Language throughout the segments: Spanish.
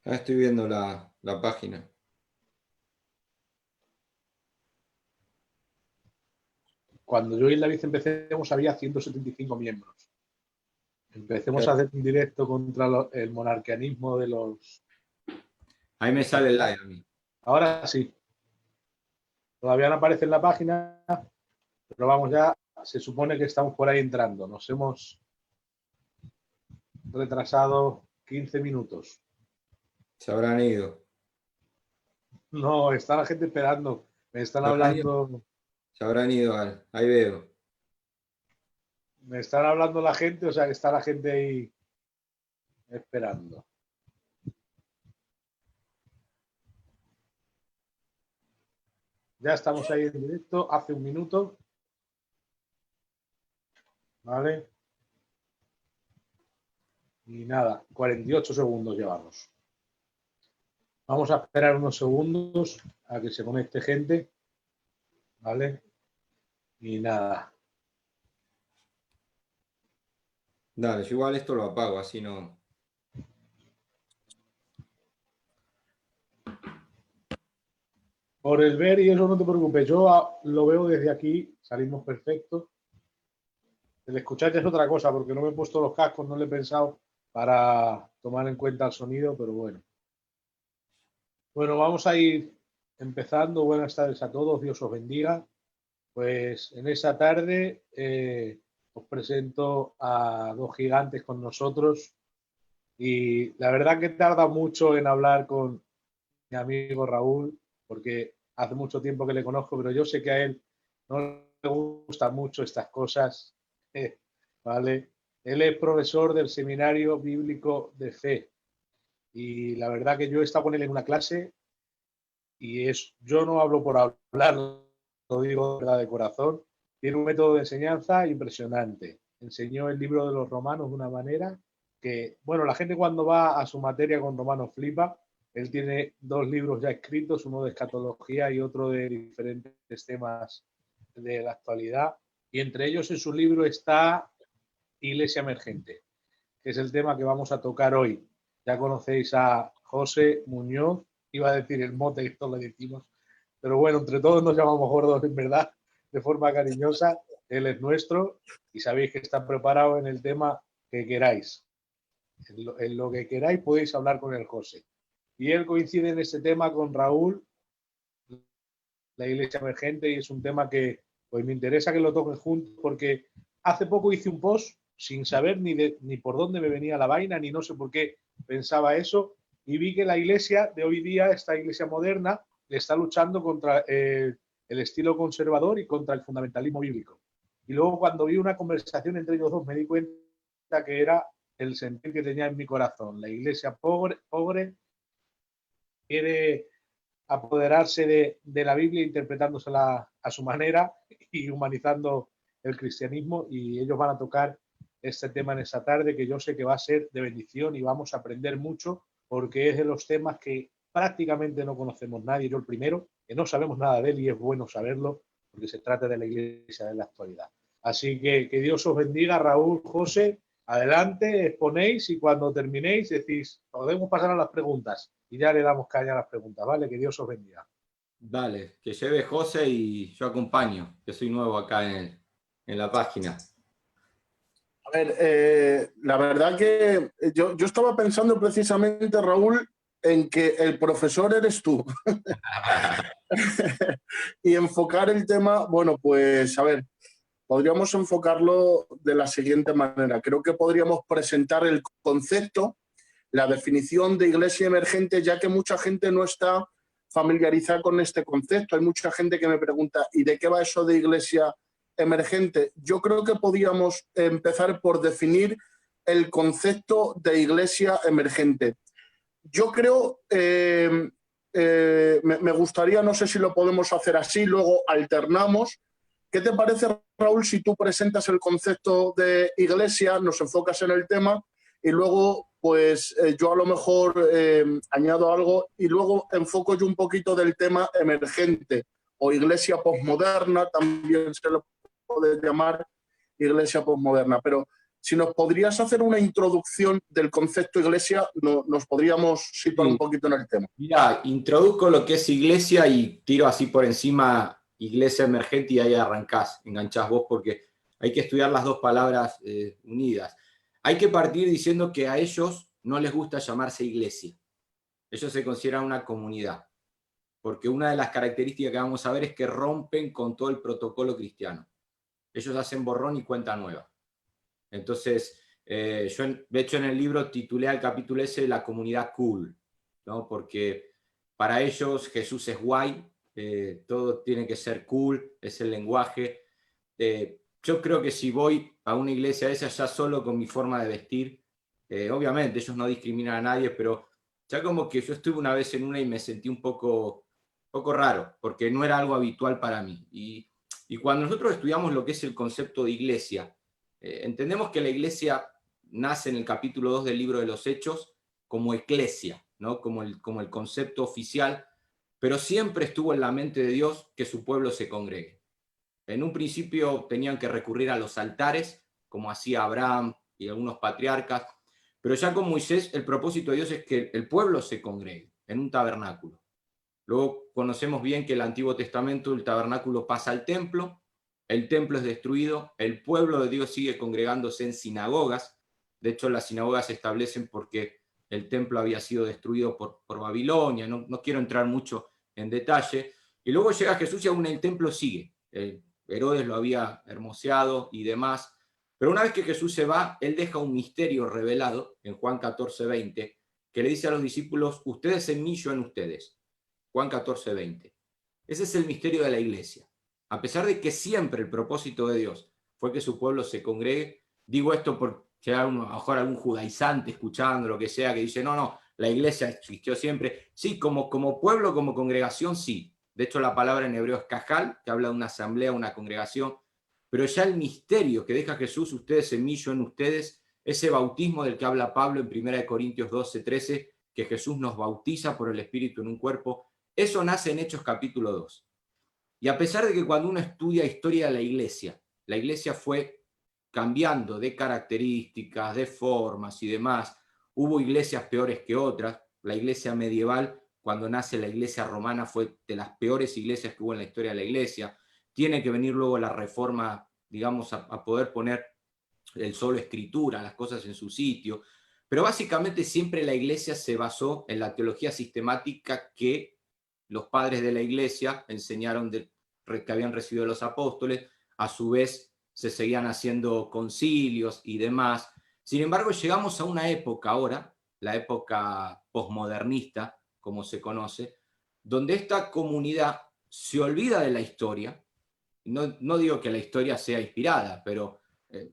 Ah, estoy viendo la página. Cuando yo y David empecemos había 175 miembros. Empecemos a Claro. hacer un directo contra el monarquianismo de los... Ahí me sale el live a mí. Ahora sí. Todavía no aparece en la página, pero vamos ya. Se supone que estamos por ahí entrando. Nos hemos retrasado 15 minutos. Se habrán ido. No, está la gente esperando. Me están Se habrán ido. hablando... Se habrán ido. Ahí veo. Me están hablando la gente, o sea que está la gente ahí esperando. Ya estamos ahí en directo, hace un minuto. ¿Vale? Y nada, 48 segundos llevamos. Vamos a esperar unos segundos a que se conecte gente. ¿Vale? Y nada. Dale, yo igual esto lo apago, así no. Por el ver y eso no te preocupes. Yo lo veo desde aquí, salimos perfectos. El escuchar ya es otra cosa, porque no me he puesto los cascos, no le he pensado para tomar en cuenta el sonido, pero bueno. Bueno, vamos a ir empezando. Buenas tardes a todos, Dios os bendiga. Pues en esa tarde os presento a dos gigantes con nosotros y la verdad que tarda mucho en hablar con mi amigo Raúl, porque hace mucho tiempo que le conozco, pero yo sé que a él no le gustan mucho estas cosas, ¿vale? Él es profesor del Seminario Bíblico de Fe y la verdad que yo he estado con él en una clase y yo no hablo por hablar, lo digo de verdad de corazón. Tiene un método de enseñanza impresionante. Enseñó el libro de los Romanos de una manera que, bueno, la gente cuando va a su materia con Romanos flipa. Él tiene dos libros ya escritos, uno de escatología y otro de diferentes temas de la actualidad. Y entre ellos en su libro está Iglesia Emergente, que es el tema que vamos a tocar hoy. Ya conocéis a José Muñoz, iba a decir el mote, esto lo decimos, pero bueno, entre todos nos llamamos gordos en verdad, de forma cariñosa. Él es nuestro y sabéis que está preparado en el tema que queráis. En lo que queráis podéis hablar con el José. Y él coincide en ese tema con Raúl, la Iglesia Emergente, y es un tema que pues me interesa que lo toquen juntos porque hace poco hice un post sin saber ni por dónde me venía la vaina, ni no sé por qué pensaba eso, y vi que la iglesia de hoy día, esta iglesia moderna, está luchando contra el estilo conservador y contra el fundamentalismo bíblico. Y luego cuando vi una conversación entre ellos dos me di cuenta que era el sentir que tenía en mi corazón. La iglesia pobre quiere apoderarse de la Biblia interpretándosela a su manera y humanizando el cristianismo, y ellos van a tocar este tema en esa tarde que yo sé que va a ser de bendición y vamos a aprender mucho porque es de los temas que prácticamente no conocemos nadie, yo el primero, que no sabemos nada de él y es bueno saberlo porque se trata de la iglesia de la actualidad. Así que Dios os bendiga, Raúl, José, adelante, exponéis y cuando terminéis decís, podemos pasar a las preguntas y ya le damos caña a las preguntas, ¿vale? Que Dios os bendiga. Dale, que lleve José y yo acompaño, que soy nuevo acá en la página. A ver, la verdad que yo estaba pensando precisamente, Raúl, en que el profesor eres tú. Y enfocar el tema, bueno, pues a ver, podríamos enfocarlo de la siguiente manera. Creo que podríamos presentar el concepto, la definición de iglesia emergente, ya que mucha gente no está familiarizada con este concepto. Hay mucha gente que me pregunta, ¿y de qué va eso de iglesia emergente? Yo creo que podríamos empezar por definir el concepto de iglesia emergente. Yo creo, me gustaría, no sé si lo podemos hacer así, luego alternamos. ¿Qué te parece, Raúl, si tú presentas el concepto de iglesia, nos enfocas en el tema y luego pues yo a lo mejor añado algo y luego enfoco yo un poquito del tema emergente o iglesia posmoderna, también se lo puede llamar iglesia posmoderna, pero si nos podrías hacer una introducción del concepto iglesia, nos podríamos situar un poquito en el tema. Mira, introduzco lo que es iglesia y tiro así por encima iglesia emergente y ahí arrancás, enganchás vos, porque hay que estudiar las dos palabras unidas. Hay que partir diciendo que a ellos no les gusta llamarse iglesia. Ellos se consideran una comunidad, porque una de las características que vamos a ver es que rompen con todo el protocolo cristiano. Ellos hacen borrón y cuenta nueva. Entonces, yo de hecho en el libro titulé al capítulo ese La comunidad cool, ¿no? Porque para ellos Jesús es guay, todo tiene que ser cool, es el lenguaje. Yo creo que si voy a una iglesia esa ya solo con mi forma de vestir, obviamente ellos no discriminan a nadie, pero ya como que yo estuve una vez en una y me sentí un poco raro, porque no era algo habitual para mí. Y cuando nosotros estudiamos lo que es el concepto de iglesia, entendemos que la iglesia nace en el capítulo 2 del libro de los Hechos como eclesia, ¿no? como el concepto oficial, pero siempre estuvo en la mente de Dios que su pueblo se congregue. En un principio tenían que recurrir a los altares, como hacía Abraham y algunos patriarcas, pero ya con Moisés el propósito de Dios es que el pueblo se congregue en un tabernáculo. Luego conocemos bien que el Antiguo Testamento, el tabernáculo pasa al templo, el templo es destruido, el pueblo de Dios sigue congregándose en sinagogas. De hecho, las sinagogas se establecen porque el templo había sido destruido por Babilonia. No quiero entrar mucho en detalle. Y luego llega Jesús y aún el templo sigue. Herodes lo había hermoseado y demás. Pero una vez que Jesús se va, él deja un misterio revelado en Juan 14:20, que le dice a los discípulos, ustedes en mí, yo en ustedes. Juan 14:20. Ese es el misterio de la iglesia. A pesar de que siempre el propósito de Dios fue que su pueblo se congregue, digo esto porque hay a lo mejor algún judaizante escuchando, lo que sea, que dice, no, la iglesia existió siempre. Sí, como pueblo, como congregación, sí. De hecho, la palabra en hebreo es cajal, que habla de una asamblea, una congregación. Pero ya el misterio que deja Jesús, ustedes en mí, yo en ustedes, ese bautismo del que habla Pablo en 1 Corintios 12:13, que Jesús nos bautiza por el Espíritu en un cuerpo, eso nace en Hechos capítulo 2. Y a pesar de que cuando uno estudia historia de la iglesia fue cambiando de características, de formas y demás. Hubo iglesias peores que otras. La iglesia medieval, cuando nace la iglesia romana, fue de las peores iglesias que hubo en la historia de la iglesia. Tiene que venir luego la reforma, digamos, a poder poner el solo escritura, las cosas en su sitio. Pero básicamente siempre la iglesia se basó en la teología sistemática que los padres de la iglesia enseñaron que habían recibido los apóstoles. A su vez se seguían haciendo concilios y demás. Sin embargo, llegamos a una época ahora, la época posmodernista, como se conoce, donde esta comunidad se olvida de la historia. No digo que la historia sea inspirada, pero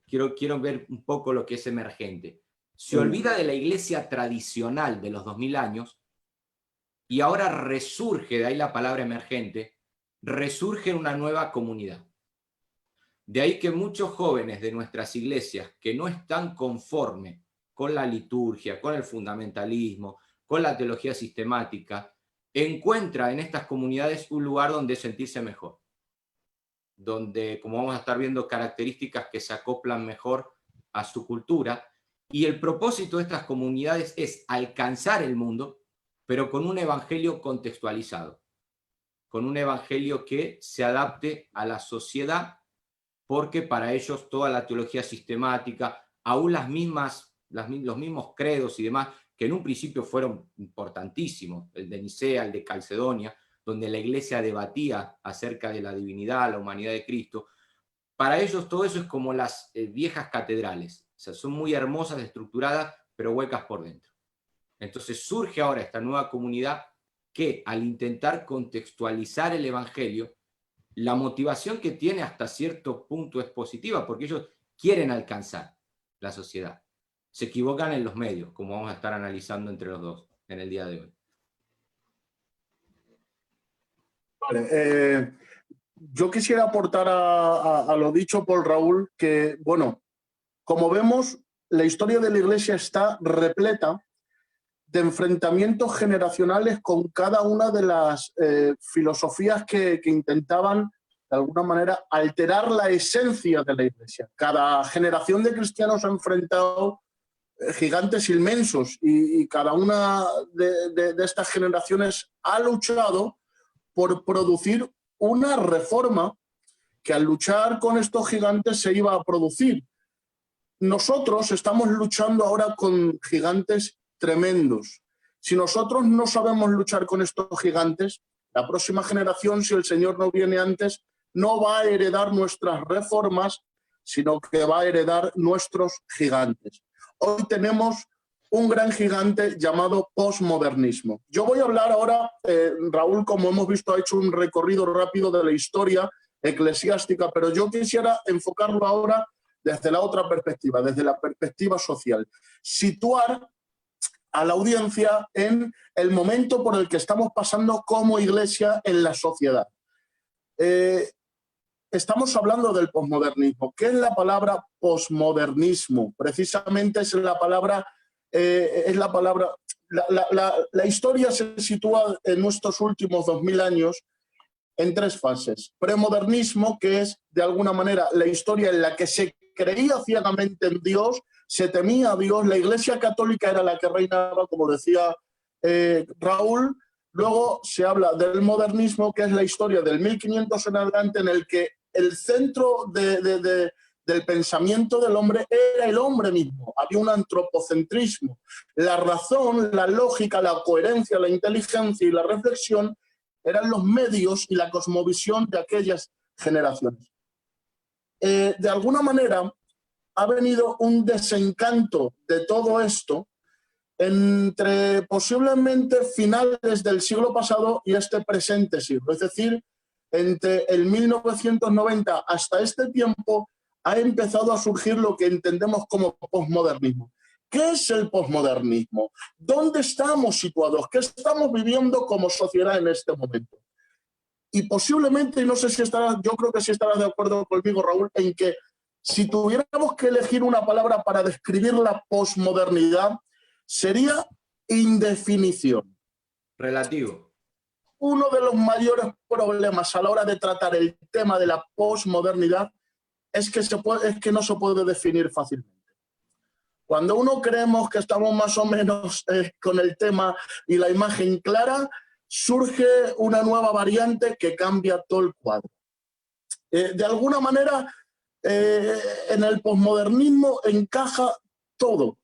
quiero ver un poco lo que es emergente. Se olvida de la iglesia tradicional de los 2000 años y ahora resurge, de ahí la palabra emergente, resurge en una nueva comunidad. De ahí que muchos jóvenes de nuestras iglesias que no están conformes con la liturgia, con el fundamentalismo, con la teología sistemática, encuentran en estas comunidades un lugar donde sentirse mejor, donde, como vamos a estar viendo, características que se acoplan mejor a su cultura. Y el propósito de estas comunidades es alcanzar el mundo, pero con un evangelio contextualizado, con un evangelio que se adapte a la sociedad, porque para ellos toda la teología sistemática, aún los mismos credos y demás, que en un principio fueron importantísimos, el de Nicea, el de Calcedonia, donde la iglesia debatía acerca de la divinidad, la humanidad de Cristo, para ellos todo eso es como las viejas catedrales, o sea, son muy hermosas, estructuradas, pero huecas por dentro. Entonces surge ahora esta nueva comunidad que, al intentar contextualizar el evangelio, la motivación que tiene hasta cierto punto es positiva, porque ellos quieren alcanzar la sociedad. Se equivocan en los medios, como vamos a estar analizando entre los dos en el día de hoy. Vale, yo quisiera aportar a lo dicho por Raúl que, bueno, como vemos, la historia de la Iglesia está repleta de enfrentamientos generacionales con cada una de las filosofías que intentaban de alguna manera, alterar la esencia de la Iglesia. Cada generación de cristianos ha enfrentado gigantes inmensos y cada una de estas generaciones ha luchado por producir una reforma que al luchar con estos gigantes se iba a producir. Nosotros estamos luchando ahora con gigantes tremendos. Si nosotros no sabemos luchar con estos gigantes, la próxima generación, si el Señor no viene antes, no va a heredar nuestras reformas, sino que va a heredar nuestros gigantes. Hoy tenemos un gran gigante llamado posmodernismo. Yo voy a hablar ahora, Raúl, como hemos visto, ha hecho un recorrido rápido de la historia eclesiástica, pero yo quisiera enfocarlo ahora desde la otra perspectiva, desde la perspectiva social. Situar a la audiencia en el momento por el que estamos pasando como iglesia en la sociedad. Estamos hablando del posmodernismo. ¿Qué es la palabra posmodernismo? Precisamente es la palabra, la historia se sitúa en nuestros últimos 2000 años en tres fases. Premodernismo, que es de alguna manera la historia en la que se creía ciegamente en Dios, se temía a Dios, la Iglesia Católica era la que reinaba, como decía Raúl. Luego se habla del modernismo, que es la historia del 1500 en adelante, en el que el centro del pensamiento del hombre era el hombre mismo. Había un antropocentrismo. La razón, la lógica, la coherencia, la inteligencia y la reflexión eran los medios y la cosmovisión de aquellas generaciones. De alguna manera ha venido un desencanto de todo esto entre posiblemente finales del siglo pasado y este presente siglo. Es decir, entre el 1990 hasta este tiempo ha empezado a surgir lo que entendemos como posmodernismo. ¿Qué es el posmodernismo? ¿Dónde estamos situados? ¿Qué estamos viviendo como sociedad en este momento? Y posiblemente, y no sé si estarás, yo creo que sí estarás de acuerdo conmigo, Raúl, en que si tuviéramos que elegir una palabra para describir la posmodernidad, sería indefinición. Relativo. Uno de los mayores problemas a la hora de tratar el tema de la posmodernidad es que no se puede definir fácilmente. Cuando uno creemos que estamos más o menos con el tema y la imagen clara, surge una nueva variante que cambia todo el cuadro. De alguna manera, en el posmodernismo encaja todo.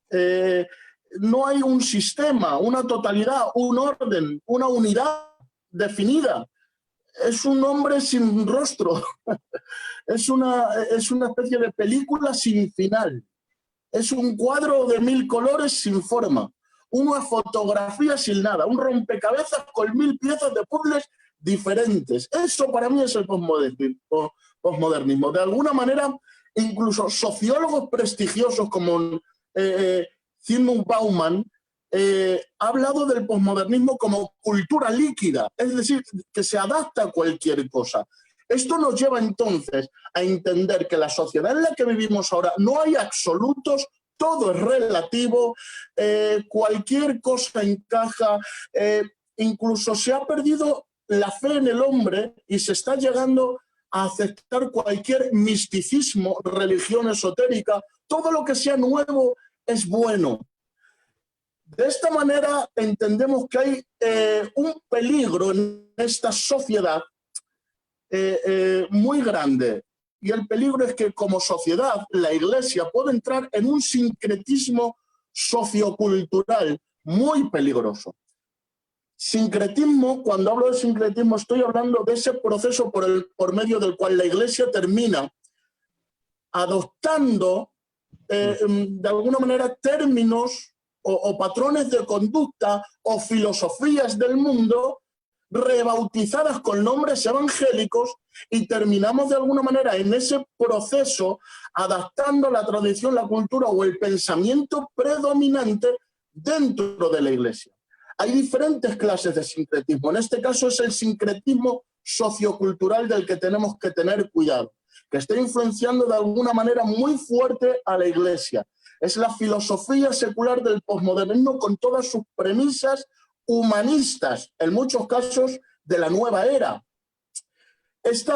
No hay un sistema, una totalidad, un orden, una unidad definida. Es un hombre sin rostro. Es una especie de película sin final. Es un cuadro de 1000 colores sin forma. Una fotografía sin nada. Un rompecabezas con 1000 piezas de puzzles diferentes. Eso para mí es el posmodernismo. De alguna manera, incluso sociólogos prestigiosos como Zygmunt Bauman ha hablado del posmodernismo como cultura líquida, es decir, que se adapta a cualquier cosa. Esto nos lleva entonces a entender que la sociedad en la que vivimos ahora no hay absolutos, todo es relativo, cualquier cosa encaja, incluso se ha perdido la fe en el hombre y se está llegando a aceptar cualquier misticismo, religión esotérica, todo lo que sea nuevo es bueno. De esta manera entendemos que hay un peligro en esta sociedad muy grande. Y el peligro es que como sociedad la Iglesia puede entrar en un sincretismo sociocultural muy peligroso. Sincretismo, cuando hablo de sincretismo, estoy hablando de ese proceso por medio del cual la Iglesia termina adoptando de alguna manera términos o patrones de conducta o filosofías del mundo rebautizadas con nombres evangélicos y terminamos de alguna manera en ese proceso adaptando la tradición, la cultura o el pensamiento predominante dentro de la Iglesia. Hay diferentes clases de sincretismo. En este caso es el sincretismo sociocultural del que tenemos que tener cuidado, que está influenciando de alguna manera muy fuerte a la Iglesia. Es la filosofía secular del posmodernismo con todas sus premisas humanistas, en muchos casos de la nueva era. este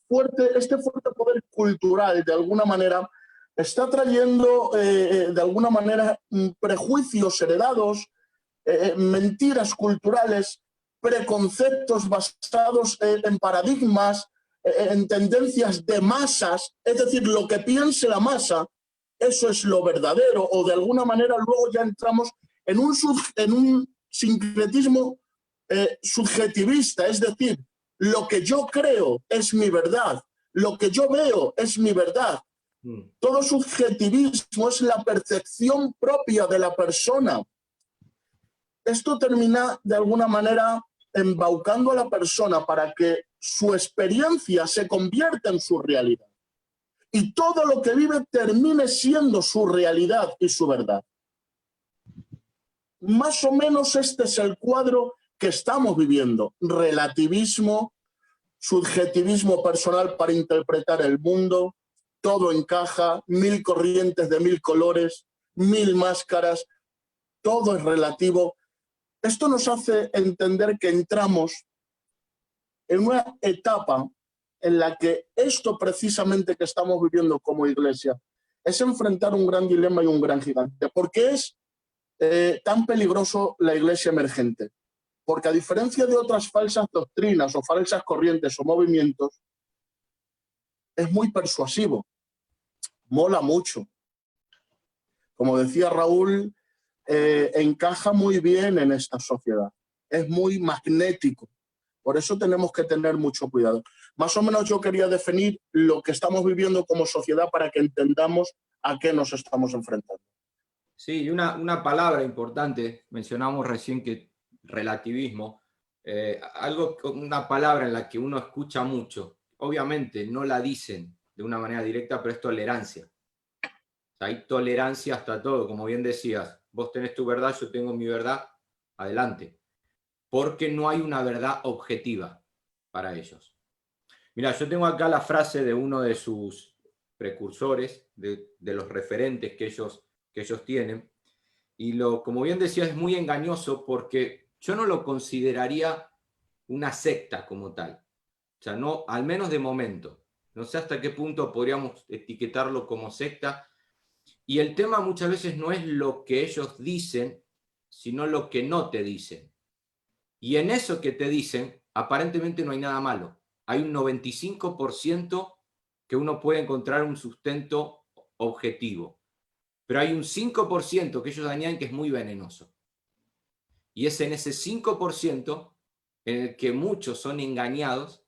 fuerte poder cultural, de alguna manera, está trayendo, de alguna manera, prejuicios heredados, mentiras culturales, preconceptos basados en paradigmas, en tendencias de masas, es decir, lo que piense la masa, eso es lo verdadero, o de alguna manera luego ya entramos en un sincretismo subjetivista, es decir, lo que yo creo es mi verdad, lo que yo veo es mi verdad. Todo subjetivismo es la percepción propia de la persona. Esto termina de alguna manera embaucando a la persona para que su experiencia se convierta en su realidad. Y todo lo que vive termine siendo su realidad y su verdad. Más o menos este es el cuadro que estamos viviendo. Relativismo, subjetivismo personal para interpretar el mundo, todo encaja, 1000 corrientes de 1000 colores, 1000 máscaras, todo es relativo. Esto nos hace entender que entramos en una etapa en la que esto precisamente que estamos viviendo como iglesia es enfrentar un gran dilema y un gran gigante. ¿Por qué es tan peligroso la iglesia emergente? Porque a diferencia de otras falsas doctrinas o falsas corrientes o movimientos, es muy persuasivo, mola mucho. Como decía Raúl, encaja muy bien en esta sociedad, es muy magnético. Por eso tenemos que tener mucho cuidado. Más o menos yo quería definir lo que estamos viviendo como sociedad para que entendamos a qué nos estamos enfrentando. Sí, y una palabra importante, mencionamos recién que relativismo, una palabra en la que uno escucha mucho, obviamente no la dicen de una manera directa, pero es tolerancia. O sea, hay tolerancia hasta todo, como bien decías, vos tenés tu verdad, yo tengo mi verdad, adelante. Porque no hay una verdad objetiva para ellos. Mira, yo tengo acá la frase de uno de sus precursores, de los referentes que ellos tienen, y como bien decía, es muy engañoso porque yo no lo consideraría una secta como tal. O sea, no, al menos de momento. No sé hasta qué punto podríamos etiquetarlo como secta. Y el tema muchas veces no es lo que ellos dicen, sino lo que no te dicen. Y en eso que te dicen, aparentemente no hay nada malo. Hay un 95% que uno puede encontrar un sustento objetivo. Pero hay un 5% que ellos añaden que es muy venenoso. Y es en ese 5% en el que muchos son engañados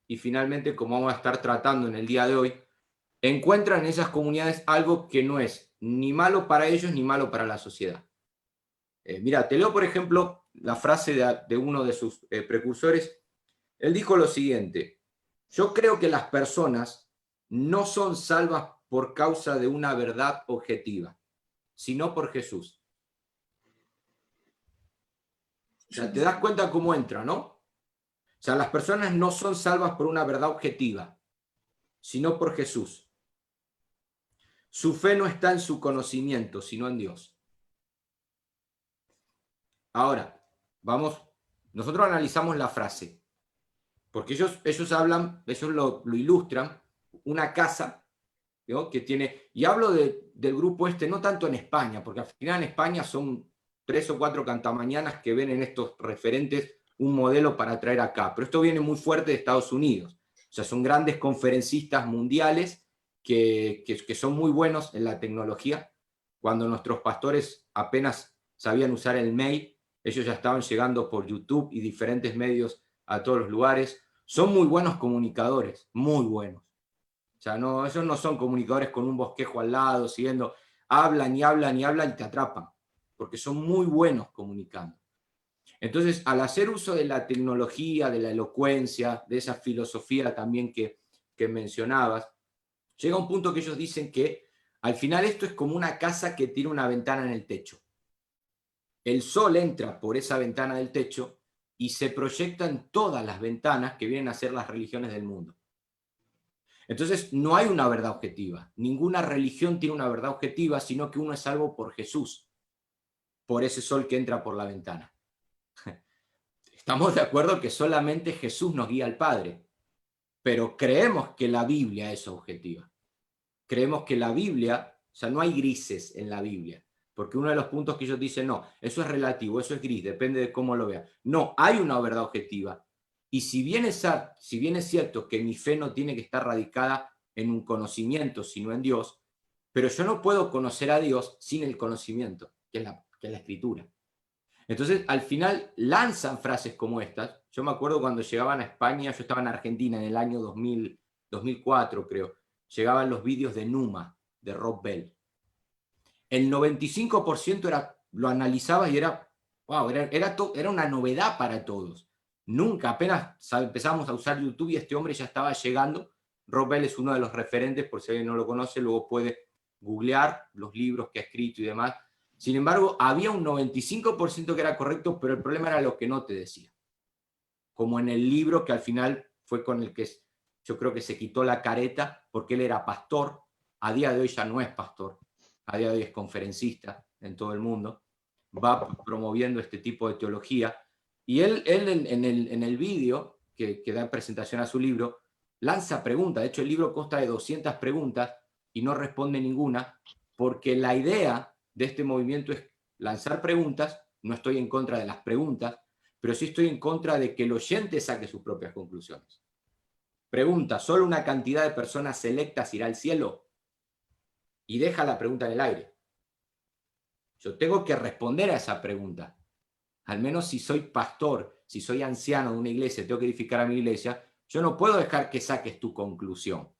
y finalmente, como vamos a estar tratando en el día de hoy, encuentran en esas comunidades algo que no es ni malo para ellos ni malo para la sociedad. Mira, te leo, por ejemplo, la frase de uno de sus precursores. Él dijo lo siguiente: yo creo que las personas no son salvas por causa de una verdad objetiva, sino por Jesús. O sea, te das cuenta cómo entra, ¿no? O sea, las personas no son salvas por una verdad objetiva, sino por Jesús. Su fe no está en su conocimiento, sino en Dios. Ahora, nosotros analizamos la frase, porque ellos hablan, ellos lo ilustran, una casa, ¿no?, que tiene, y hablo del grupo no tanto en España, porque al final en España son 3 o 4 cantamañanas que ven en estos referentes un modelo para traer acá, pero esto viene muy fuerte de Estados Unidos. O sea, son grandes conferencistas mundiales que son muy buenos en la tecnología. Cuando nuestros pastores apenas sabían usar el mail, ellos ya estaban llegando por YouTube y diferentes medios a todos los lugares. Son muy buenos comunicadores, muy buenos. O sea, ellos no son comunicadores con un bosquejo al lado, siguiendo, hablan y hablan y hablan y te atrapan, porque son muy buenos comunicando. Entonces, al hacer uso de la tecnología, de la elocuencia, de esa filosofía también que mencionabas, llega un punto que ellos dicen que al final esto es como una casa que tiene una ventana en el techo. El sol entra por esa ventana del techo y se proyecta en todas las ventanas que vienen a ser las religiones del mundo. Entonces, no hay una verdad objetiva. Ninguna religión tiene una verdad objetiva, sino que uno es salvo por Jesús, por ese sol que entra por la ventana. Estamos de acuerdo que solamente Jesús nos guía al Padre, pero creemos que la Biblia es objetiva. Creemos que la Biblia, o sea, no hay grises en la Biblia, porque uno de los puntos que ellos dicen, no, eso es relativo, eso es gris, depende de cómo lo vean. No, hay una verdad objetiva. Y si bien es cierto que mi fe no tiene que estar radicada en un conocimiento, sino en Dios, pero yo no puedo conocer a Dios sin el conocimiento, que es la Escritura. Entonces, al final, lanzan frases como estas. Yo me acuerdo cuando llegaban a España, yo estaba en Argentina en el año 2004, creo. Llegaban los vídeos de Numa, de Rob Bell. El 95% lo analizabas y era una novedad para todos. Nunca, apenas empezamos a usar YouTube y este hombre ya estaba llegando. Rob Bell es uno de los referentes, por si alguien no lo conoce, luego puede googlear los libros que ha escrito y demás. Sin embargo, había un 95% que era correcto, pero el problema era lo que no te decía. Como en el libro que al final fue con el que yo creo que se quitó la careta, porque él era pastor. A día de hoy ya no es pastor. A día de hoy es conferencista en todo el mundo. Va promoviendo este tipo de teología. Y él en el vídeo que da presentación a su libro, lanza preguntas. De hecho, el libro consta de 200 preguntas y no responde ninguna, porque la idea de este movimiento es lanzar preguntas. No estoy en contra de las preguntas, pero sí estoy en contra de que el oyente saque sus propias conclusiones. Pregunta, ¿solo una cantidad de personas selectas irá al cielo? Y deja la pregunta en el aire. Yo tengo que responder a esa pregunta. Al menos si soy pastor, si soy anciano de una iglesia, tengo que edificar a mi iglesia, yo no puedo dejar que saques tu conclusión.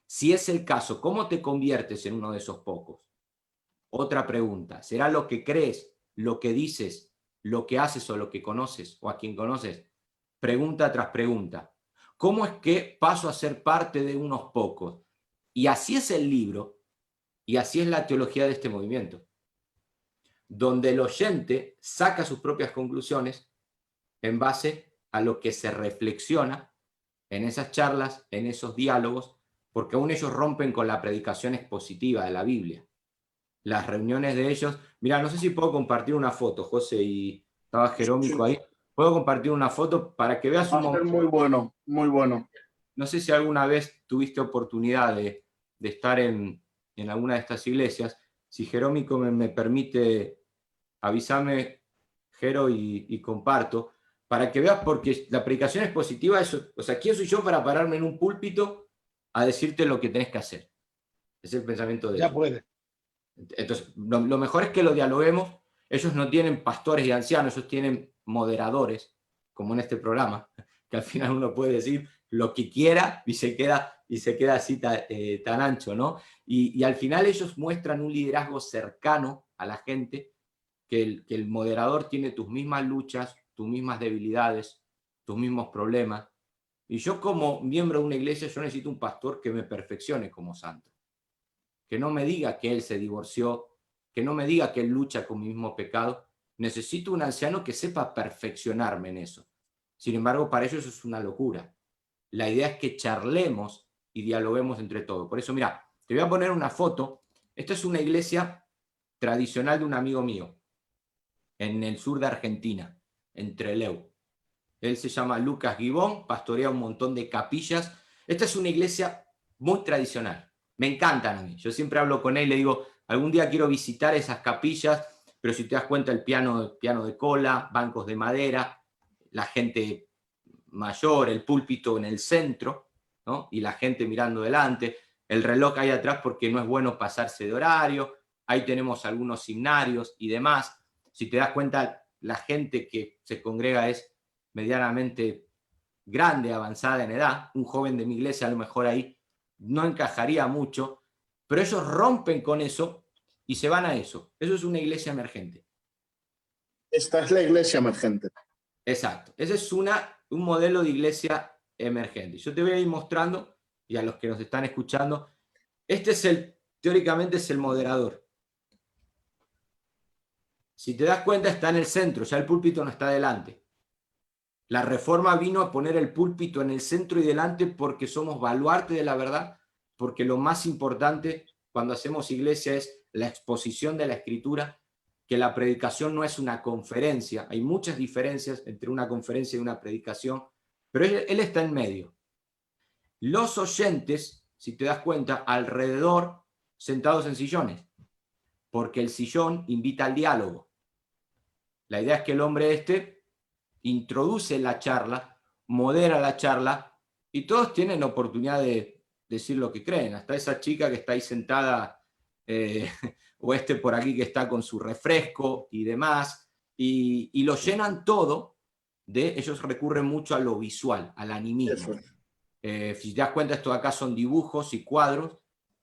Si es el caso, ¿cómo te conviertes en uno de esos pocos? Otra pregunta, ¿será lo que crees, lo que dices, lo que haces o lo que conoces o a quien conoces? Pregunta tras pregunta. ¿Cómo es que paso a ser parte de unos pocos? Y así es el libro y así es la teología de este movimiento, donde el oyente saca sus propias conclusiones en base a lo que se reflexiona en esas charlas, en esos diálogos, porque aún ellos rompen con la predicación expositiva de la Biblia. Las reuniones de ellos, mira, no sé si puedo compartir una foto, José, y estaba Jerómico ahí. Puedo compartir una foto para que veas un momento. Muy bueno, muy bueno. No sé si alguna vez tuviste oportunidad de estar en alguna de estas iglesias. Si Jerómico me permite, avísame, Jero, y comparto, para que veas, porque la predicación expositiva, o sea, ¿quién soy yo para pararme en un púlpito a decirte lo que tenés que hacer? Es el pensamiento de ellos. Ya puede. Entonces, lo mejor es que lo dialoguemos. Ellos no tienen pastores y ancianos, ellos tienen moderadores, como en este programa, que al final uno puede decir lo que quiera y se queda así tan ancho, ¿no? Y al final ellos muestran un liderazgo cercano a la gente, que el moderador tiene tus mismas luchas, tus mismas debilidades, tus mismos problemas. Y yo, como miembro de una iglesia, yo necesito un pastor que me perfeccione como santo. Que no me diga que él se divorció, que no me diga que él lucha con mi mismo pecado. Necesito un anciano que sepa perfeccionarme en eso. Sin embargo, para ellos es una locura. La idea es que charlemos y dialoguemos entre todos. Por eso, mira, te voy a poner una foto. Esta es una iglesia tradicional de un amigo mío, en el sur de Argentina, en Trelew. Él se llama Lucas Gibón, pastorea un montón de capillas. Esta es una iglesia muy tradicional. Me encantan a mí. Yo siempre hablo con él y le digo, algún día quiero visitar esas capillas, pero si te das cuenta, el piano de cola, bancos de madera, la gente mayor, el púlpito en el centro, ¿no? Y la gente mirando delante, el reloj ahí atrás porque no es bueno pasarse de horario, ahí tenemos algunos himnarios y demás. Si te das cuenta, la gente que se congrega es medianamente grande, avanzada en edad. Un joven de mi iglesia a lo mejor ahí no encajaría mucho, pero ellos rompen con eso y se van a eso. Eso es una iglesia emergente. Esta es la iglesia emergente. Exacto. Ese es un modelo de iglesia emergente. Yo te voy a ir mostrando, y a los que nos están escuchando, este es teóricamente es el moderador. Si te das cuenta, está en el centro, ya el púlpito no está delante. La reforma vino a poner el púlpito en el centro y delante porque somos baluarte de la verdad, porque lo más importante cuando hacemos iglesia es la exposición de la Escritura, que la predicación no es una conferencia. Hay muchas diferencias entre una conferencia y una predicación, pero él está en medio. Los oyentes, si te das cuenta, alrededor, sentados en sillones, porque el sillón invita al diálogo. La idea es que el hombre introduce la charla, modera la charla, y todos tienen la oportunidad de decir lo que creen. Hasta esa chica que está ahí sentada, o por aquí que está con su refresco y demás, y lo llenan todo ellos recurren mucho a lo visual, al animismo. Si te das cuenta, esto de acá son dibujos y cuadros,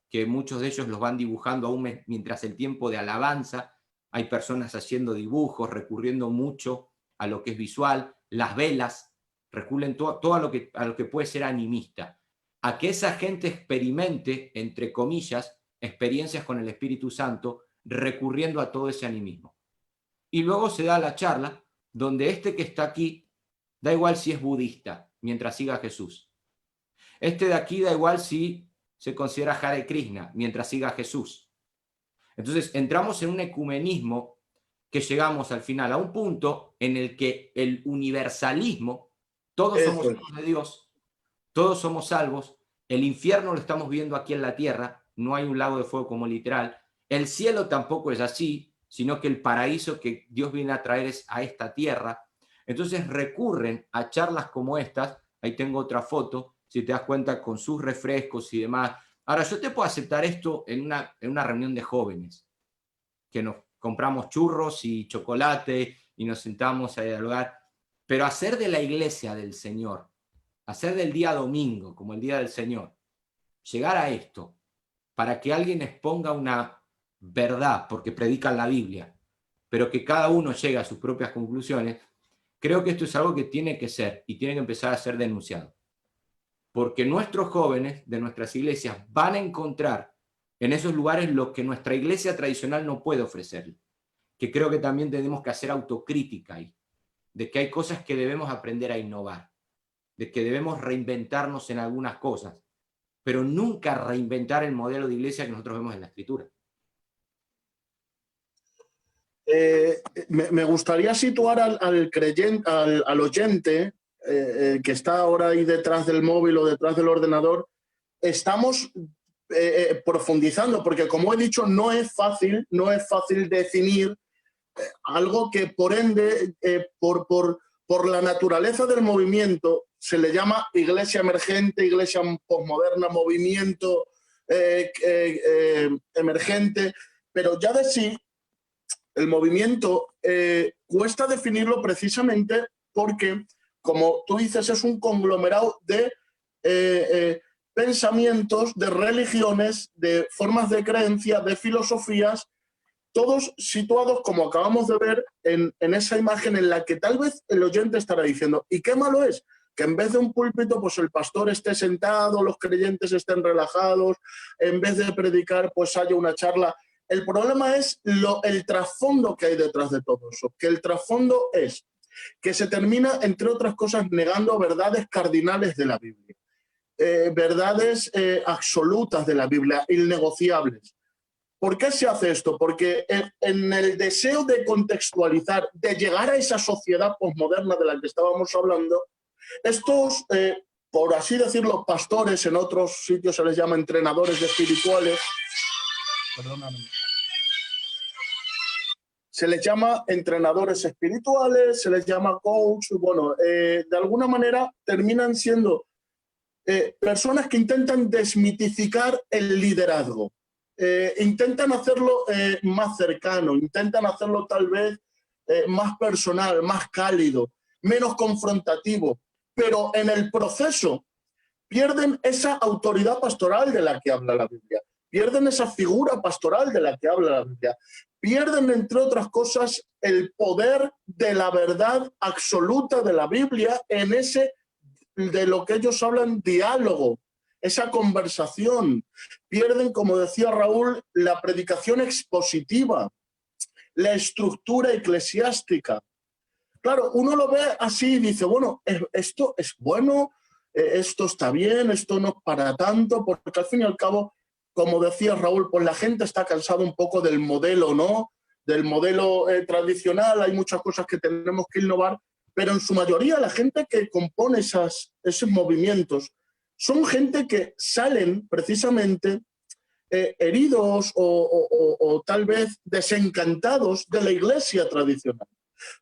que muchos de ellos los van dibujando aún mientras el tiempo de alabanza. Hay personas haciendo dibujos, recurriendo mucho a lo que es visual, las velas, recurren todo a lo que puede ser animista, a que esa gente experimente, entre comillas, experiencias con el Espíritu Santo, recurriendo a todo ese animismo. Y luego se da la charla, donde que está aquí, da igual si es budista, mientras siga a Jesús. De aquí da igual si se considera Hare Krishna, mientras siga a Jesús. Entonces entramos en un ecumenismo que llegamos al final a un punto en el que el universalismo, todos somos hijos de Dios, todos somos salvos, el infierno lo estamos viendo aquí en la tierra, no hay un lago de fuego como literal, el cielo tampoco es así, sino que el paraíso que Dios viene a traer es a esta tierra. Entonces recurren a charlas como estas. Ahí tengo otra foto, si te das cuenta, con sus refrescos y demás. Ahora, yo te puedo aceptar esto en una reunión de jóvenes, que nos compramos churros y chocolate y nos sentamos a dialogar, pero hacer de la iglesia del Señor, hacer del día domingo como el día del Señor, llegar a esto, para que alguien exponga una verdad, porque predican la Biblia, pero que cada uno llegue a sus propias conclusiones, creo que esto es algo que tiene que ser y tiene que empezar a ser denunciado. Porque nuestros jóvenes de nuestras iglesias van a encontrar en esos lugares lo que nuestra iglesia tradicional no puede ofrecerle. Que creo que también tenemos que hacer autocrítica ahí, de que hay cosas que debemos aprender a innovar, de que debemos reinventarnos en algunas cosas, pero nunca reinventar el modelo de iglesia que nosotros vemos en la Escritura. Me gustaría situar al creyente, al oyente que está ahora ahí detrás del móvil o detrás del ordenador. Estamos profundizando, porque como he dicho, no es fácil definir algo que por ende, por la naturaleza del movimiento, se le llama iglesia emergente, iglesia posmoderna, movimiento emergente, pero ya de sí, el movimiento cuesta definirlo precisamente porque, como tú dices, es un conglomerado de pensamientos, de religiones, de formas de creencia, de filosofías, todos situados, como acabamos de ver, en esa imagen en la que tal vez el oyente estará diciendo, ¿y qué malo es? Que en vez de un púlpito, pues el pastor esté sentado, los creyentes estén relajados, en vez de predicar, pues haya una charla. El problema es el trasfondo que hay detrás de todo eso, que el trasfondo es que se termina, entre otras cosas, negando verdades cardinales de la Biblia, verdades absolutas de la Biblia, innegociables. ¿Por qué se hace esto? Porque en el deseo de contextualizar, de llegar a esa sociedad posmoderna de la que estábamos hablando, estos, por así decirlo, pastores, en otros sitios se les llama entrenadores espirituales, perdóname, se les llama entrenadores espirituales, se les llama coach, bueno, de alguna manera terminan siendo personas que intentan desmitificar el liderazgo. Intentan hacerlo más cercano, intentan hacerlo tal vez más personal, más cálido, menos confrontativo, pero en el proceso pierden esa autoridad pastoral de la que habla la Biblia, pierden esa figura pastoral de la que habla la Biblia, pierden, entre otras cosas, el poder de la verdad absoluta de la Biblia en ese, de lo que ellos hablan, diálogo, esa conversación. Pierden, como decía Raúl, la predicación expositiva, la estructura eclesiástica. Claro, uno lo ve así y dice, bueno, esto es bueno, esto está bien, esto no es para tanto, porque al fin y al cabo, como decía Raúl, pues la gente está cansada un poco del modelo, ¿no? del modelo tradicional, hay muchas cosas que tenemos que innovar, pero en su mayoría la gente que compone esos movimientos son gente que salen precisamente heridos o tal vez desencantados de la iglesia tradicional.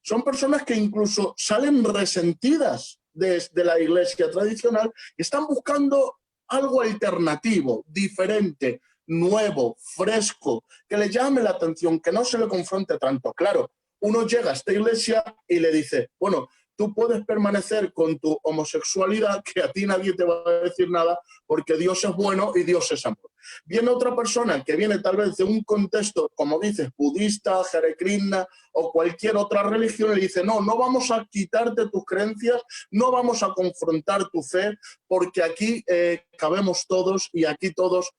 Son personas que incluso salen resentidas de la iglesia tradicional y están buscando algo alternativo, diferente, nuevo, fresco, que le llame la atención, que no se le confronte tanto. Claro, uno llega a esta iglesia y le dice, bueno, tú puedes permanecer con tu homosexualidad, que a ti nadie te va a decir nada, porque Dios es bueno y Dios es amor. Viene otra persona que viene tal vez de un contexto, como dices, budista, Hare Krishna o cualquier otra religión, y le dice, no, no vamos a quitarte tus creencias, no vamos a confrontar tu fe, porque aquí cabemos todos y aquí todos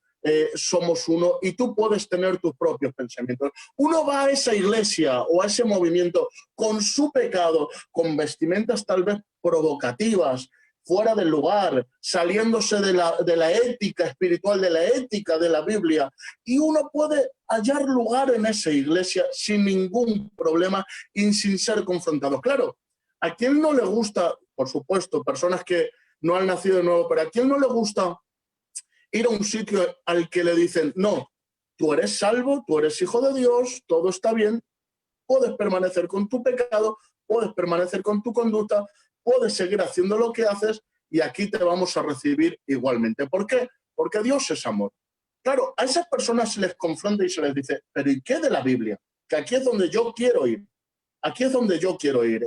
somos uno y tú puedes tener tus propios pensamientos. Uno va a esa iglesia o a ese movimiento con su pecado, con vestimentas tal vez provocativas, fuera del lugar, saliéndose de la ética espiritual, de la ética de la Biblia, y uno puede hallar lugar en esa iglesia sin ningún problema y sin ser confrontado. Claro, a quien no le gusta, por supuesto, personas que no han nacido de nuevo, pero a quien no le gusta ir a un sitio al que le dicen, no, tú eres salvo, tú eres hijo de Dios, todo está bien, puedes permanecer con tu pecado, puedes permanecer con tu conducta, puedes seguir haciendo lo que haces y aquí te vamos a recibir igualmente. ¿Por qué? Porque Dios es amor. Claro, a esas personas se les confronta y se les dice, pero ¿y qué de la Biblia? Que aquí es donde yo quiero ir. Aquí es donde yo quiero ir.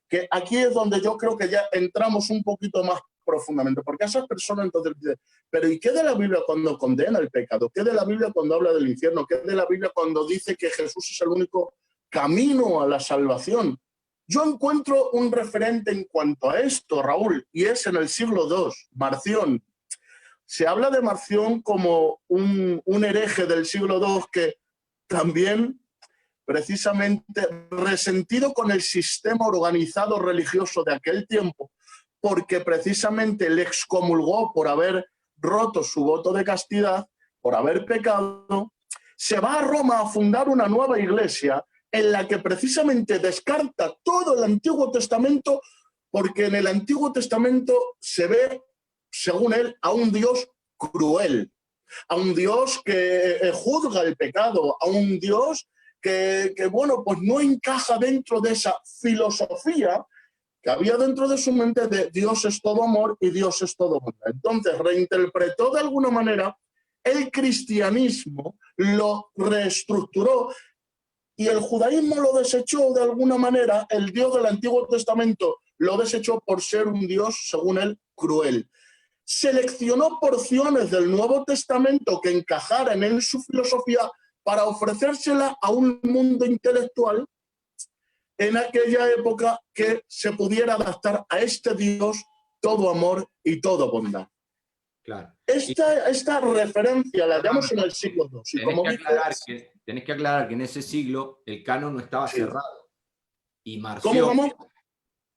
Que aquí es donde yo creo que ya entramos un poquito más profundamente, porque a esas personas entonces dicen, pero ¿y qué de la Biblia cuando condena el pecado? ¿Qué de la Biblia cuando habla del infierno? ¿Qué de la Biblia cuando dice que Jesús es el único camino a la salvación? Yo encuentro un referente en cuanto a esto, Raúl, y es en el siglo II, Marción. Se habla de Marción como un hereje del siglo II que también, precisamente, resentido con el sistema organizado religioso de aquel tiempo, porque precisamente le excomulgó por haber roto su voto de castidad, por haber pecado, se va a Roma a fundar una nueva iglesia en la que precisamente descarta todo el Antiguo Testamento, porque en el Antiguo Testamento se ve, según él, a un Dios cruel, a un Dios que juzga el pecado, a un Dios que, bueno, pues no encaja dentro de esa filosofía que había dentro de su mente de Dios es todo amor y Dios es todo bondad. Entonces reinterpretó de alguna manera el cristianismo, lo reestructuró y el judaísmo lo desechó de alguna manera, el Dios del Antiguo Testamento lo desechó por ser un Dios, según él, cruel. Seleccionó porciones del Nuevo Testamento que encajaran en su filosofía para ofrecérsela a un mundo intelectual en aquella época que se pudiera adaptar a este Dios todo amor y todo bondad. Claro. Esta referencia la damos en el siglo II. Tenés que aclarar que en ese siglo el canon no estaba cerrado. Y Marción, ¿Cómo?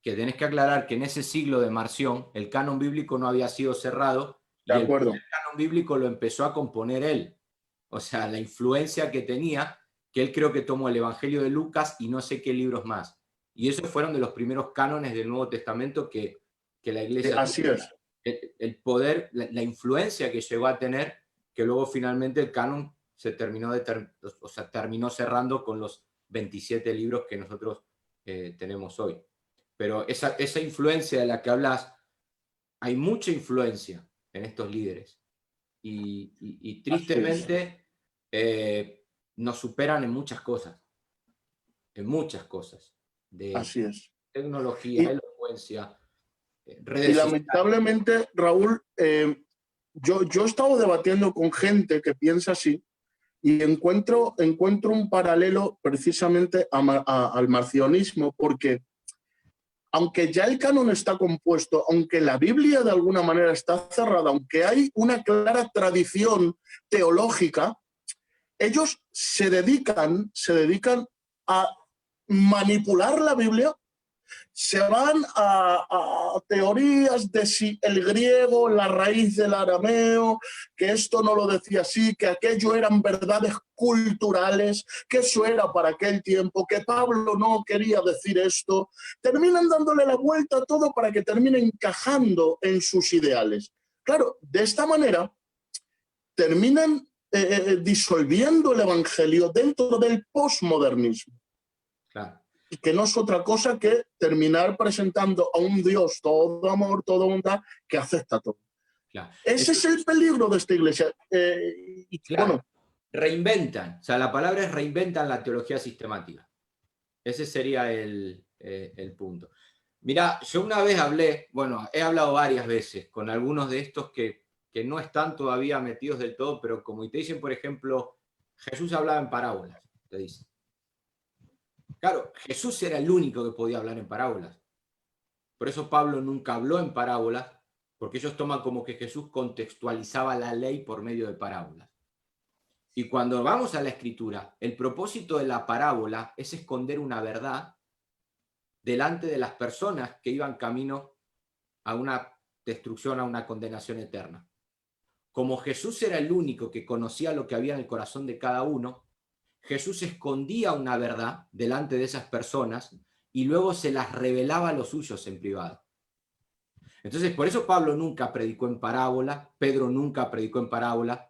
Que tenés que aclarar que en ese siglo de Marción el canon bíblico no había sido cerrado y de acuerdo. el canon bíblico lo empezó a componer él. O sea, la influencia que tenía, que él creo que tomó el Evangelio de Lucas y no sé qué libros más. Y esos fueron de los primeros cánones del Nuevo Testamento que la iglesia... Así es. El poder, la influencia que llegó a tener, que luego finalmente el canon se terminó, terminó cerrando con los 27 libros que nosotros tenemos hoy. Pero esa influencia de la que hablas, hay mucha influencia en estos líderes. Y tristemente nos superan en muchas cosas. En muchas cosas. Así es. Tecnología, elocuencia, redes y lamentablemente, Raúl, yo he estado debatiendo con gente que piensa así y encuentro un paralelo precisamente al marcionismo, porque aunque ya el canon está compuesto, aunque la Biblia de alguna manera está cerrada, aunque hay una clara tradición teológica, ellos se dedican a manipular la Biblia Se van a teorías de si el griego, la raíz del arameo, que esto no lo decía así, que aquello eran verdades culturales, que eso era para aquel tiempo, que Pablo no quería decir esto. Terminan dándole la vuelta a todo para que termine encajando en sus ideales. Claro, de esta manera terminan disolviendo el evangelio dentro del posmodernismo. Claro. Y que no es otra cosa que terminar presentando a un Dios todo amor, todo bondad, que acepta todo. Claro. Ese es el peligro de esta iglesia. Claro. Bueno, Reinventan, o sea, la palabra es reinventan la teología sistemática. Ese sería el punto. Mirá, yo una vez hablé, bueno, he hablado varias veces con algunos de estos que no están todavía metidos del todo, pero como te dicen, por ejemplo, Jesús hablaba en parábolas, te dicen. Claro, Jesús era el único que podía hablar en parábolas. Por eso Pablo nunca habló en parábolas, porque ellos toman como que Jesús contextualizaba la ley por medio de parábolas. Y cuando vamos a la Escritura, el propósito de la parábola es esconder una verdad delante de las personas que iban camino a una destrucción, a una condenación eterna. Como Jesús era el único que conocía lo que había en el corazón de cada uno, Jesús escondía una verdad delante de esas personas y luego se las revelaba a los suyos en privado. Entonces, por eso Pablo nunca predicó en parábola, Pedro nunca predicó en parábola,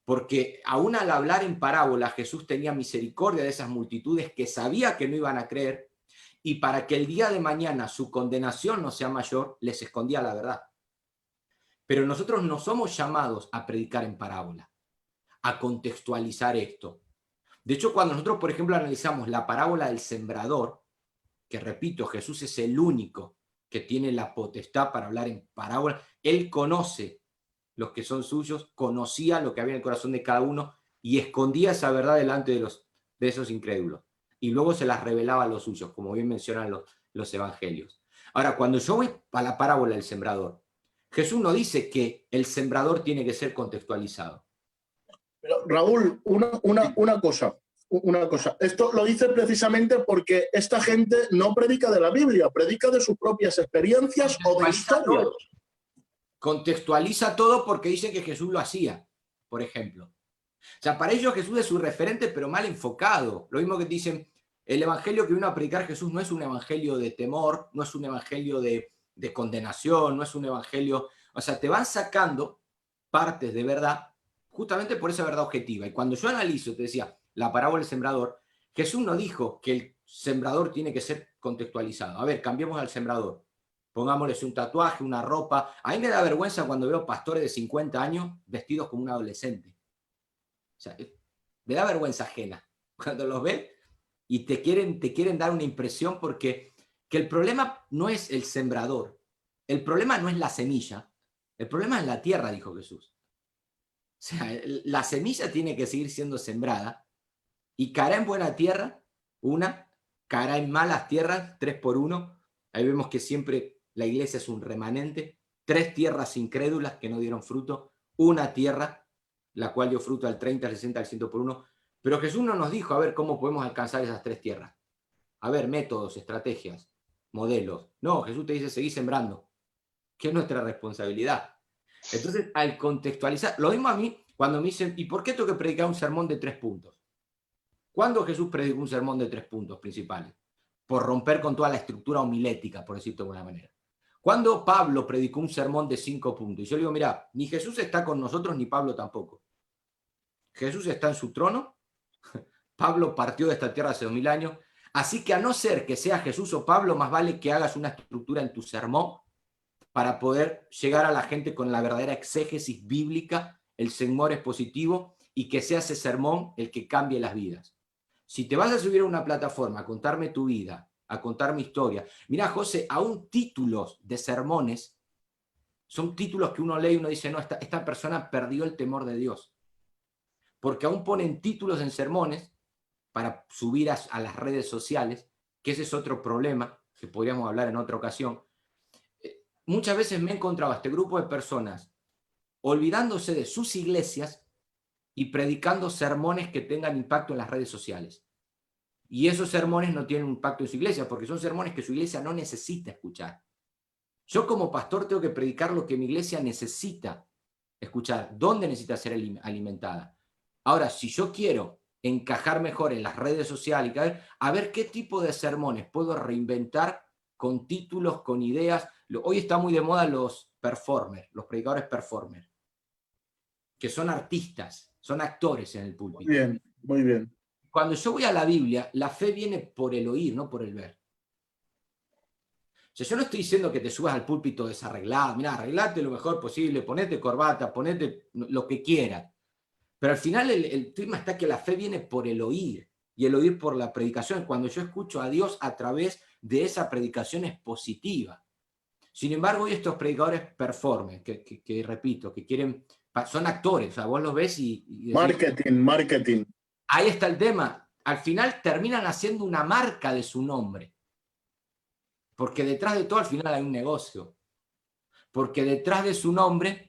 porque aún al hablar en parábola, Jesús tenía misericordia de esas multitudes que sabía que no iban a creer, y para que el día de mañana su condenación no sea mayor, les escondía la verdad. Pero nosotros no somos llamados a predicar en parábola, a contextualizar esto. De hecho, cuando nosotros, por ejemplo, analizamos la parábola del sembrador, que repito, Jesús es el único que tiene la potestad para hablar en parábola, él conoce los que son suyos, conocía lo que había en el corazón de cada uno y escondía esa verdad delante de esos incrédulos. Y luego se las revelaba a los suyos, como bien mencionan los evangelios. Ahora, cuando yo voy a la parábola del sembrador, Jesús no dice que el sembrador tiene que ser contextualizado. Pero Raúl, una cosa. Esto lo dice precisamente porque esta gente no predica de la Biblia, predica de sus propias experiencias o de historias. Contextualiza todo porque dice que Jesús lo hacía, por ejemplo. O sea, para ellos Jesús es su referente, pero mal enfocado. Lo mismo que dicen, el evangelio que vino a predicar Jesús no es un evangelio de temor, no es un evangelio de condenación, no es un evangelio... O sea, te van sacando partes de verdad justamente por esa verdad objetiva. Y cuando yo analizo, te decía, la parábola del sembrador, Jesús no dijo que el sembrador tiene que ser contextualizado. A ver, cambiemos al sembrador. Pongámosles un tatuaje, una ropa. A mí me da vergüenza cuando veo pastores de 50 años vestidos como un adolescente. O sea, me da vergüenza ajena cuando los ves y te quieren dar una impresión porque que el problema no es el sembrador, el problema no es la semilla, el problema es la tierra, dijo Jesús. O sea, la semilla tiene que seguir siendo sembrada y caerá en buena tierra, caerá en malas tierras, 3 por 1. Ahí vemos que siempre la iglesia es un remanente, 3 tierras incrédulas que no dieron fruto, una tierra, la cual dio fruto al 30, al 60, al 100 por 1. Pero Jesús no nos dijo a ver cómo podemos alcanzar esas 3 tierras. A ver, métodos, estrategias, modelos. No, Jesús te dice, seguí sembrando, que es nuestra responsabilidad. Entonces, al contextualizar, lo mismo a mí cuando me dicen, ¿y por qué tengo que predicar un sermón de 3 puntos? ¿Cuándo Jesús predicó un sermón de 3 puntos principales? Por romper con toda la estructura homilética, por decirlo de alguna manera. ¿Cuándo Pablo predicó un sermón de 5 puntos? Y yo le digo, mira, ni Jesús está con nosotros, ni Pablo tampoco. Jesús está en su trono, Pablo partió de esta tierra hace 2000 años, así que a no ser que sea Jesús o Pablo, más vale que hagas una estructura en tu sermón para poder llegar a la gente con la verdadera exégesis bíblica, el sermón expositivo, y que sea ese sermón el que cambie las vidas. Si te vas a subir a una plataforma a contarme tu vida, a contar mi historia, mira, José, aún títulos de sermones son títulos que uno lee y uno dice, no, esta persona perdió el temor de Dios. Porque aún ponen títulos en sermones para subir a las redes sociales, que ese es otro problema que podríamos hablar en otra ocasión. Muchas veces me he encontrado a este grupo de personas olvidándose de sus iglesias y predicando sermones que tengan impacto en las redes sociales. Y esos sermones no tienen un impacto en su iglesia, porque son sermones que su iglesia no necesita escuchar. Yo como pastor tengo que predicar lo que mi iglesia necesita escuchar, dónde necesita ser alimentada. Ahora, si yo quiero encajar mejor en las redes sociales, a ver qué tipo de sermones puedo reinventar con títulos, con ideas. Hoy está muy de moda los performers, los predicadores performers, que son artistas, son actores en el púlpito. Muy bien, muy bien. Cuando yo voy a la Biblia, la fe viene por el oír, no por el ver. O sea, yo no estoy diciendo que te subas al púlpito desarreglado, mirá, arreglate lo mejor posible, ponete corbata, ponete lo que quieras. Pero al final el tema está que la fe viene por el oír, y el oír por la predicación. Cuando yo escucho a Dios a través de esa predicación es positiva. Sin embargo, hoy estos predicadores performen, que repito, que quieren, son actores, o sea, vos los ves y decís, marketing. ahí está el tema. Al final terminan haciendo una marca de su nombre. Porque detrás de todo al final hay un negocio. Porque detrás de su nombre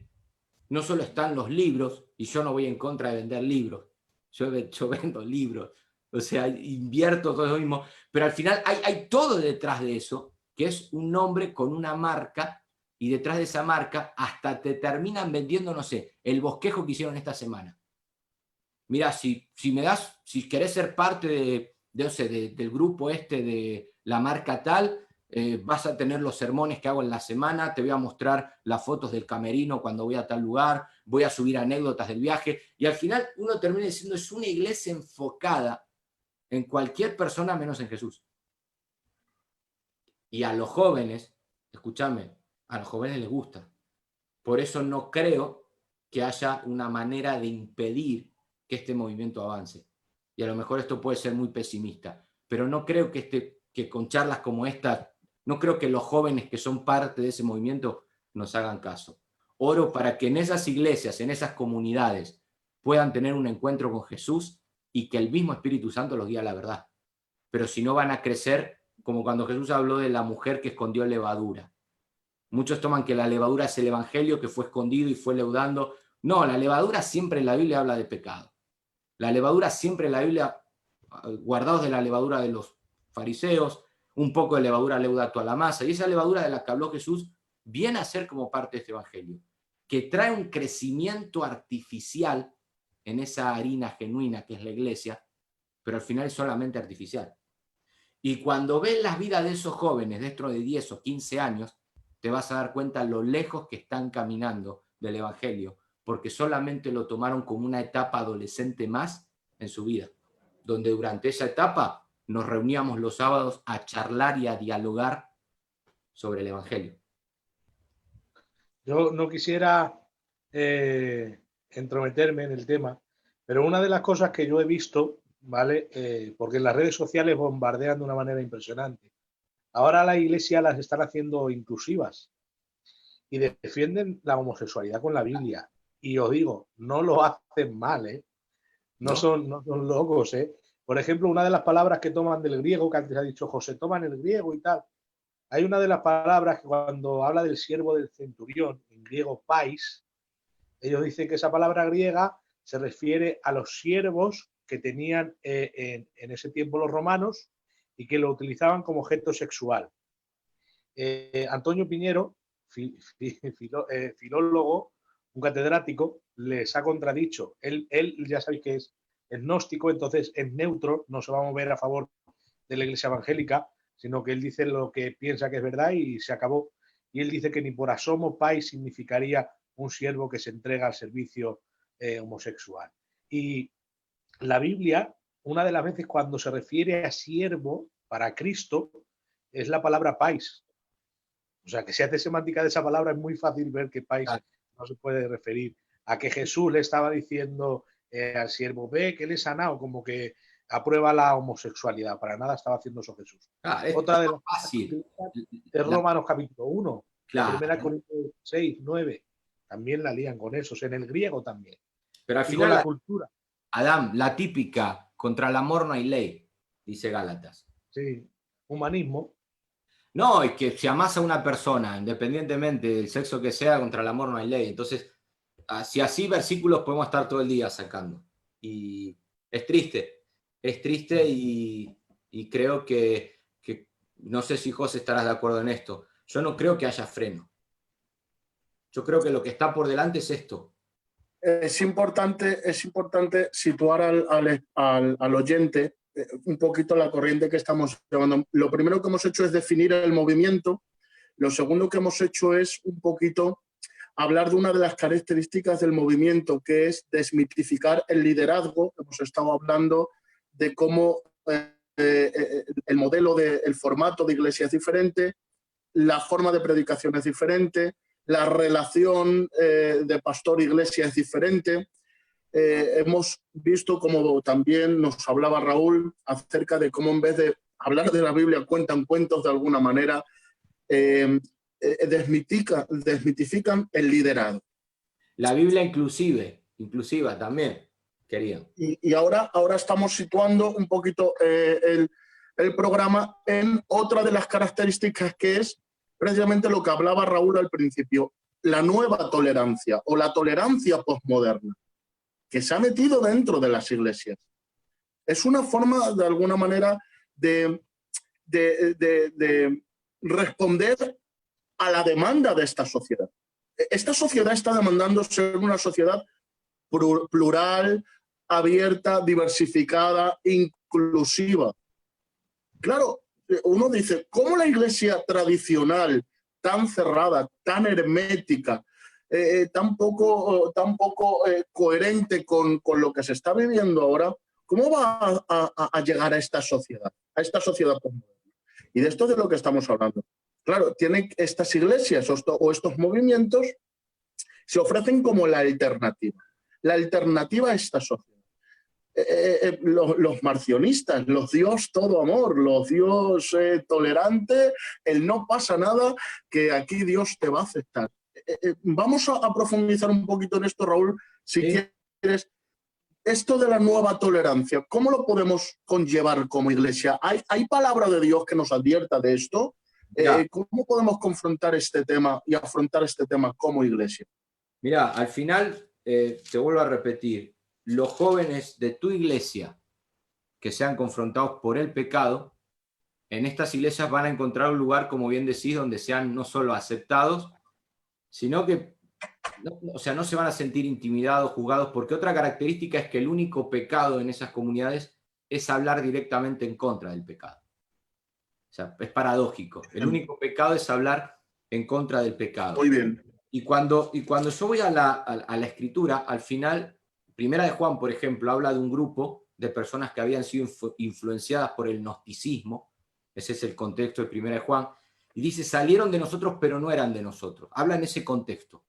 no solo están los libros, y yo no voy en contra de vender libros, yo vendo libros, o sea, invierto todo lo mismo, pero al final hay todo detrás de eso, que es un nombre con una marca, y detrás de esa marca hasta te terminan vendiendo, no sé, el bosquejo que hicieron esta semana. Mira, si querés ser parte del grupo de la marca tal, vas a tener los sermones que hago en la semana, te voy a mostrar las fotos del camerino cuando voy a tal lugar, voy a subir anécdotas del viaje, y al final uno termina diciendo, es una iglesia enfocada en cualquier persona menos en Jesús. Y a los jóvenes, escúchame, a los jóvenes les gusta. Por eso no creo que haya una manera de impedir que este movimiento avance. Y a lo mejor esto puede ser muy pesimista, pero no creo que con charlas como esta, no creo que los jóvenes que son parte de ese movimiento nos hagan caso. Oro para que en esas iglesias, en esas comunidades, puedan tener un encuentro con Jesús y que el mismo Espíritu Santo los guíe a la verdad. Pero si no, van a crecer como cuando Jesús habló de la mujer que escondió levadura. Muchos toman que la levadura es el evangelio que fue escondido y fue leudando. No, la levadura siempre en la Biblia habla de pecado. La levadura siempre en la Biblia, guardados de la levadura de los fariseos, un poco de levadura leuda toda la masa. Y esa levadura de la que habló Jesús viene a ser como parte de este evangelio, que trae un crecimiento artificial en esa harina genuina que es la iglesia, pero al final es solamente artificial. Y cuando ves las vidas de esos jóvenes dentro de 10 o 15 años, te vas a dar cuenta lo lejos que están caminando del evangelio, porque solamente lo tomaron como una etapa adolescente más en su vida, donde durante esa etapa nos reuníamos los sábados a charlar y a dialogar sobre el evangelio. Yo no quisiera entrometerme en el tema, pero una de las cosas que yo he visto, ¿vale? Porque en las redes sociales bombardean de una manera impresionante. Ahora la iglesia las están haciendo inclusivas y defienden la homosexualidad con la Biblia. Y os digo, no lo hacen mal, ¿eh? No son locos, ¿eh? Por ejemplo, una de las palabras que toman del griego, que antes ha dicho José, toman el griego y tal. Hay una de las palabras que cuando habla del siervo del centurión, en griego pais, ellos dicen que esa palabra griega se refiere a los siervos que tenían en ese tiempo los romanos y que lo utilizaban como objeto sexual. Antonio Piñero, filólogo, un catedrático, les ha contradicho. Él ya sabéis que es gnóstico, entonces es neutro, no se va a mover a favor de la iglesia evangélica, sino que él dice lo que piensa que es verdad y se acabó. Y él dice que ni por asomo pais significaría un siervo que se entrega al servicio homosexual. Y la Biblia, una de las veces cuando se refiere a siervo para Cristo, es la palabra pais. O sea, que si hace semántica de esa palabra es muy fácil ver que pais no se puede referir a que Jesús le estaba diciendo al siervo, ve que le he sanado, como que aprueba la homosexualidad. Para nada estaba haciendo eso Jesús. Otra de las fácil. Es Romanos capítulo 1, Claro. 1 Corintios 6, 9. También la lían con esos, en el griego también. Pero al y final, con la cultura. Adán, la típica, contra el amor no hay ley, dice Gálatas. Sí, humanismo. No, es que si amás a una persona, independientemente del sexo que sea, contra el amor no hay ley. Entonces, si así versículos podemos estar todo el día sacando. Y es triste y y creo que no sé si José estarás de acuerdo en esto, yo no creo que haya freno. Yo creo que lo que está por delante es esto. Es importante situar al oyente un poquito la corriente que estamos llevando. Lo primero que hemos hecho es definir el movimiento. Lo segundo que hemos hecho es un poquito hablar de una de las características del movimiento, que es desmitificar el liderazgo. Hemos estado hablando de cómo el modelo, el formato de iglesia es diferente, la forma de predicación es diferente, la relación de pastor-iglesia es diferente. Hemos visto, como también nos hablaba Raúl, acerca de cómo en vez de hablar de la Biblia cuentan cuentos de alguna manera, desmitifican el liderazgo. La Biblia inclusiva también, querido. Y ahora estamos situando un poquito el programa en otra de las características, que es precisamente lo que hablaba Raúl al principio, la nueva tolerancia o la tolerancia posmoderna, que se ha metido dentro de las iglesias. Es una forma, de alguna manera, de responder a la demanda de esta sociedad. Esta sociedad está demandando ser una sociedad plural, abierta, diversificada, inclusiva. Claro, uno dice, ¿cómo la iglesia tradicional, tan cerrada, tan hermética, tan poco coherente con lo que se está viviendo ahora, cómo va a llegar a esta sociedad postmoderna? Y de esto es de lo que estamos hablando. Claro, tienen estas iglesias o estos movimientos se ofrecen como la alternativa a esta sociedad. Los marcionistas, los Dios todo amor, los Dios tolerante, el no pasa nada, que aquí Dios te va a aceptar. Vamos a profundizar un poquito en esto, Raúl, si quieres. Esto de la nueva tolerancia, ¿cómo lo podemos conllevar como iglesia? ¿Hay palabra de Dios que nos advierta de esto? ¿Cómo podemos confrontar este tema y afrontar este tema como iglesia? Mira, al final, te vuelvo a repetir, los jóvenes de tu iglesia que sean confrontados por el pecado, en estas iglesias van a encontrar un lugar, como bien decís, donde sean no solo aceptados, sino que no se van a sentir intimidados, juzgados, porque otra característica es que el único pecado en esas comunidades es hablar directamente en contra del pecado. O sea, es paradójico. El único pecado es hablar en contra del pecado. Muy bien. Y cuando yo voy a la escritura, al final, Primera de Juan, por ejemplo, habla de un grupo de personas que habían sido influenciadas por el gnosticismo. Ese es el contexto de Primera de Juan. Y dice, salieron de nosotros, pero no eran de nosotros. Habla en ese contexto.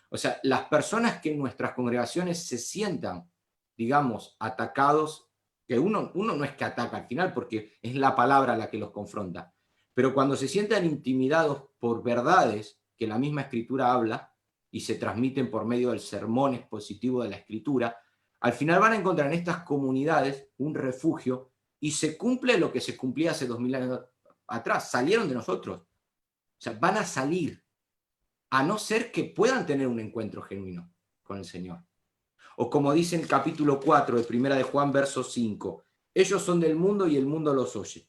O sea, las personas que en nuestras congregaciones se sientan, digamos, atacados, que uno no es que ataca al final, porque es la palabra la que los confronta, pero cuando se sientan intimidados por verdades que la misma Escritura habla y se transmiten por medio del sermón expositivo de la Escritura, al final van a encontrar en estas comunidades un refugio y se cumple lo que se cumplía hace 2000 años atrás. Salieron de nosotros. O sea, van a salir, a no ser que puedan tener un encuentro genuino con el Señor. O como dice en el capítulo 4 de Primera de Juan, verso 5, ellos son del mundo y el mundo los oye.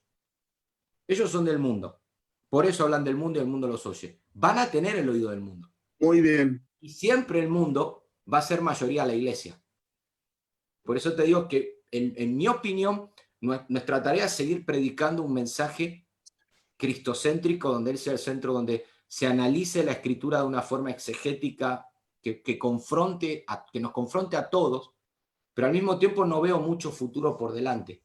Ellos son del mundo. Por eso hablan del mundo y el mundo los oye. Van a tener el oído del mundo. Muy bien. Y siempre el mundo va a ser mayoría la iglesia. Por eso te digo que, en mi opinión, nuestra tarea es seguir predicando un mensaje cristocéntrico, donde Él sea el centro, donde se analice la Escritura de una forma exegética que nos confronte a todos, pero al mismo tiempo no veo mucho futuro por delante.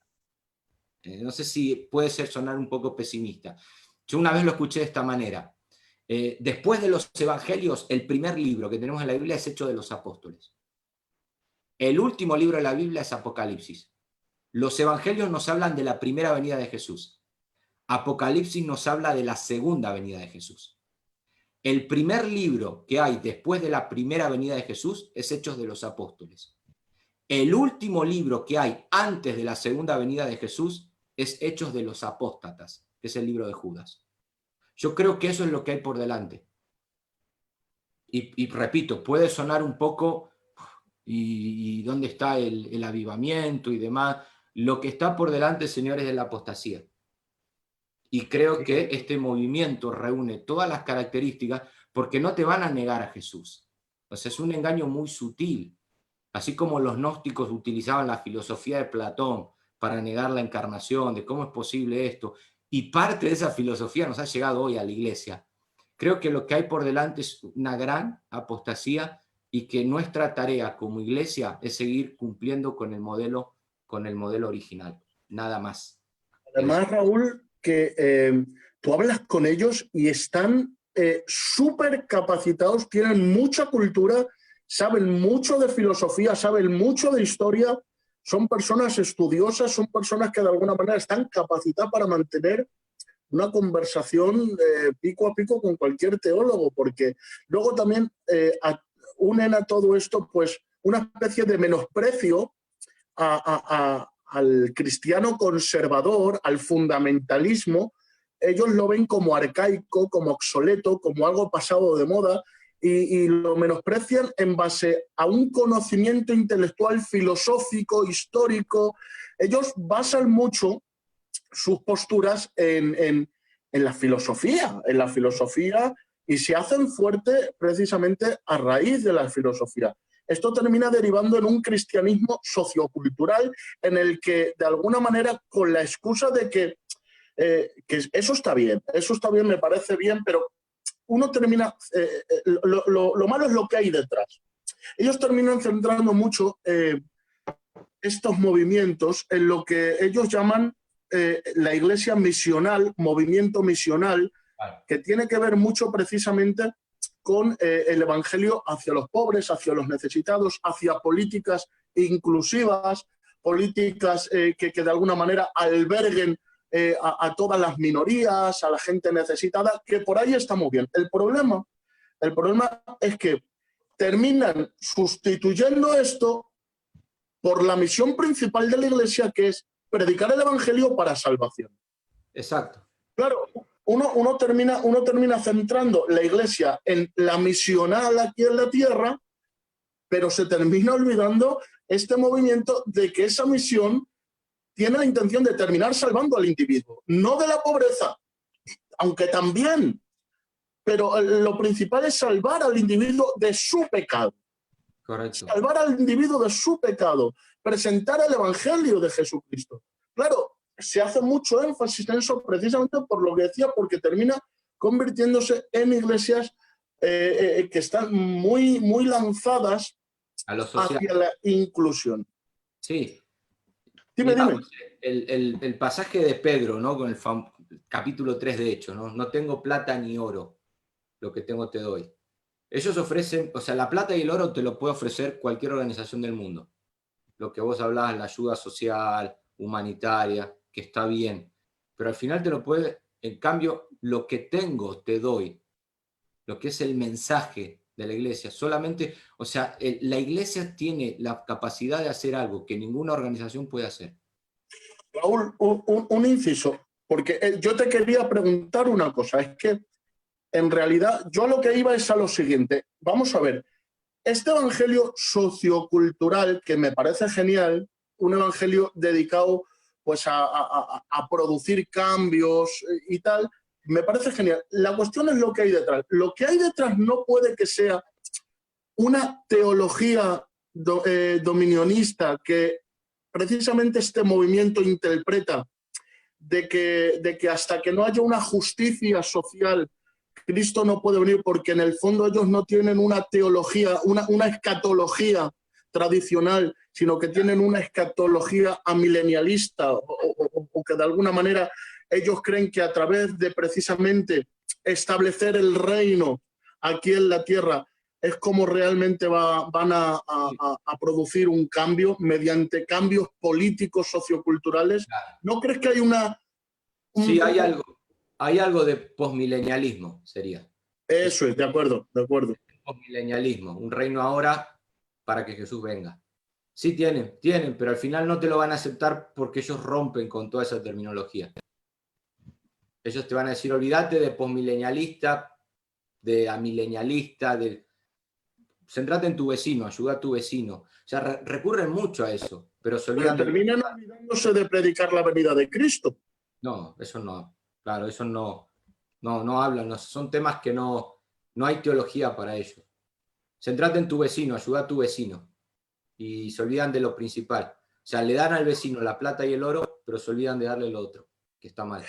No sé si puede sonar un poco pesimista. Yo una vez lo escuché de esta manera. Después de los evangelios, el primer libro que tenemos en la Biblia es Hechos de los Apóstoles. El último libro de la Biblia es Apocalipsis. Los evangelios nos hablan de la primera venida de Jesús. Apocalipsis nos habla de la segunda venida de Jesús. El primer libro que hay después de la primera venida de Jesús es Hechos de los Apóstoles. El último libro que hay antes de la segunda venida de Jesús es Hechos de los Apóstatas, que es el libro de Judas. Yo creo que eso es lo que hay por delante. Y repito, puede sonar un poco, ¿y dónde está el avivamiento y demás? Lo que está por delante, señores, es la apostasía. Y creo que este movimiento reúne todas las características porque no te van a negar a Jesús. O sea, es un engaño muy sutil. Así como los gnósticos utilizaban la filosofía de Platón para negar la encarnación, de cómo es posible esto, y parte de esa filosofía nos ha llegado hoy a la iglesia. Creo que lo que hay por delante es una gran apostasía y que nuestra tarea como iglesia es seguir cumpliendo con el modelo original, nada más. Además, Raúl, que tú hablas con ellos y están súper capacitados, tienen mucha cultura, saben mucho de filosofía, saben mucho de historia, son personas estudiosas, son personas que de alguna manera están capacitadas para mantener una conversación pico a pico con cualquier teólogo, porque luego también unen a todo esto pues una especie de menosprecio al cristiano conservador, al fundamentalismo. Ellos lo ven como arcaico, como obsoleto, como algo pasado de moda, y lo menosprecian en base a un conocimiento intelectual, filosófico, histórico. Ellos basan mucho sus posturas en la filosofía, y se hacen fuerte precisamente a raíz de la filosofía. Esto termina derivando en un cristianismo sociocultural en el que, de alguna manera, con la excusa de que eso está bien, me parece bien, pero uno termina, lo malo es lo que hay detrás. Ellos terminan centrando mucho estos movimientos en lo que ellos llaman la iglesia misional, movimiento misional, que tiene que ver mucho precisamente con el evangelio hacia los pobres, hacia los necesitados, hacia políticas inclusivas, políticas que de alguna manera alberguen a todas las minorías, a la gente necesitada, que por ahí está muy bien. El problema es que terminan sustituyendo esto por la misión principal de la iglesia, que es predicar el evangelio para salvación. Exacto. Claro, uno termina centrando la iglesia en la misional aquí en la tierra, pero se termina olvidando este movimiento de que esa misión tiene la intención de terminar salvando al individuo, no de la pobreza, aunque también, pero lo principal es salvar al individuo de su pecado. Correcto. Salvar al individuo de su pecado, presentar el evangelio de Jesucristo. Claro, se hace mucho énfasis en eso precisamente por lo que decía, porque termina convirtiéndose en iglesias que están muy, muy lanzadas a lo social, hacia la inclusión. Sí. Dime. El pasaje de Pedro, ¿no? Con el capítulo 3 de Hechos, ¿no? No tengo plata ni oro, lo que tengo te doy. Ellos ofrecen, o sea, la plata y el oro te lo puede ofrecer cualquier organización del mundo. Lo que vos hablabas, la ayuda social, humanitaria, que está bien. Pero al final te lo puede, en cambio, lo que tengo te doy, lo que es el mensaje de la iglesia. Solamente, o sea, la iglesia tiene la capacidad de hacer algo que ninguna organización puede hacer. Raúl, un inciso, porque yo te quería preguntar una cosa, es que en realidad yo lo que iba es a lo siguiente. Vamos a ver, este evangelio sociocultural, que me parece genial, un evangelio dedicado pues a producir cambios y tal, me parece genial. La cuestión es lo que hay detrás. Lo que hay detrás no puede que sea una teología dominionista que precisamente este movimiento interpreta de que hasta que no haya una justicia social, Cristo no puede venir, porque en el fondo ellos no tienen una teología, una escatología tradicional, sino que tienen una escatología amilenialista, o que de alguna manera ellos creen que a través de precisamente establecer el reino aquí en la tierra es como realmente van a producir un cambio mediante cambios políticos, socioculturales. ¿No crees que hay Sí, hay algo de posmilenialismo, sería. Eso es, de acuerdo. Posmilenialismo, un reino ahora para que Jesús venga. Sí tienen, pero al final no te lo van a aceptar porque ellos rompen con toda esa terminología. Ellos te van a decir, olvídate de posmilenialista, de amilenialista, centrate en tu vecino, ayuda a tu vecino. O sea, recurren mucho a eso, pero se Pero olvidan de... terminan olvidándose de predicar la venida de Cristo. No, eso no. Claro, eso no hablan. Son temas que no hay teología para ellos. Centrate en tu vecino, ayuda a tu vecino. Y se olvidan de lo principal. O sea, le dan al vecino la plata y el oro, pero se olvidan de darle lo otro, que está mal.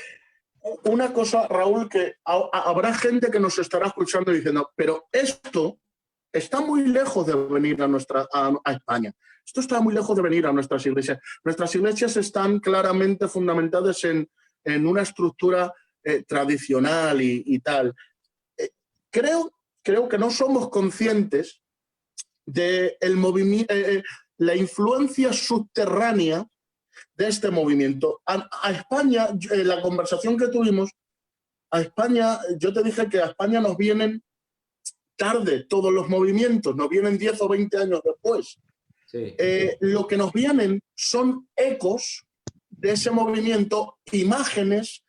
Una cosa, Raúl, que habrá gente que nos estará escuchando diciendo, pero esto está muy lejos de venir a España. Esto está muy lejos de venir a nuestras iglesias. Nuestras iglesias están claramente fundamentadas en una estructura tradicional y tal. Creo que no somos conscientes de la influencia subterránea de este movimiento. A España, la conversación que tuvimos, a España, yo te dije que a España nos vienen tarde todos los movimientos, nos vienen 10 o 20 años después. Sí. Lo que nos vienen son ecos de ese movimiento, imágenes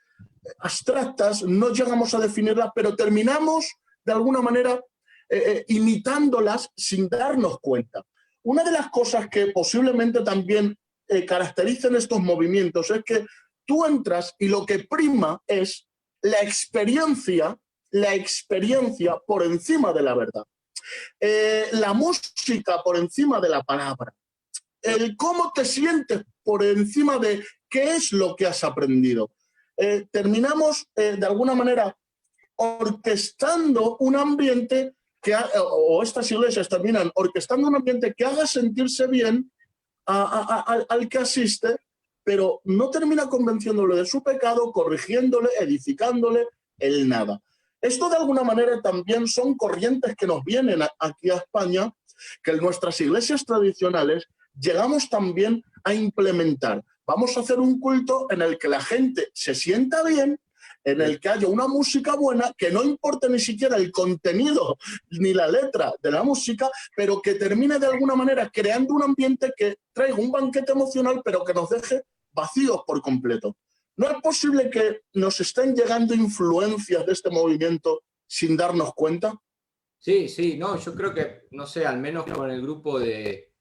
abstractas, no llegamos a definirlas, pero terminamos de alguna manera imitándolas sin darnos cuenta. Una de las cosas que posiblemente también caracterizan estos movimientos es que tú entras y lo que prima es la experiencia por encima de la verdad. La música por encima de la palabra. El cómo te sientes por encima de qué es lo que has aprendido. Terminamos de alguna manera orquestando un ambiente o estas iglesias terminan orquestando un ambiente que haga sentirse bien al que asiste, pero no termina convenciéndole de su pecado, corrigiéndole, edificándole, el nada. Esto de alguna manera también son corrientes que nos vienen aquí a España, que en nuestras iglesias tradicionales llegamos también a implementar. Vamos a hacer un culto en el que la gente se sienta bien, en el que haya una música buena, que no importe ni siquiera el contenido ni la letra de la música, pero que termine de alguna manera creando un ambiente que traiga un banquete emocional, pero que nos deje vacíos por completo. ¿No es posible que nos estén llegando influencias de este movimiento sin darnos cuenta? Sí, no, yo creo que, no sé, al menos con el grupo de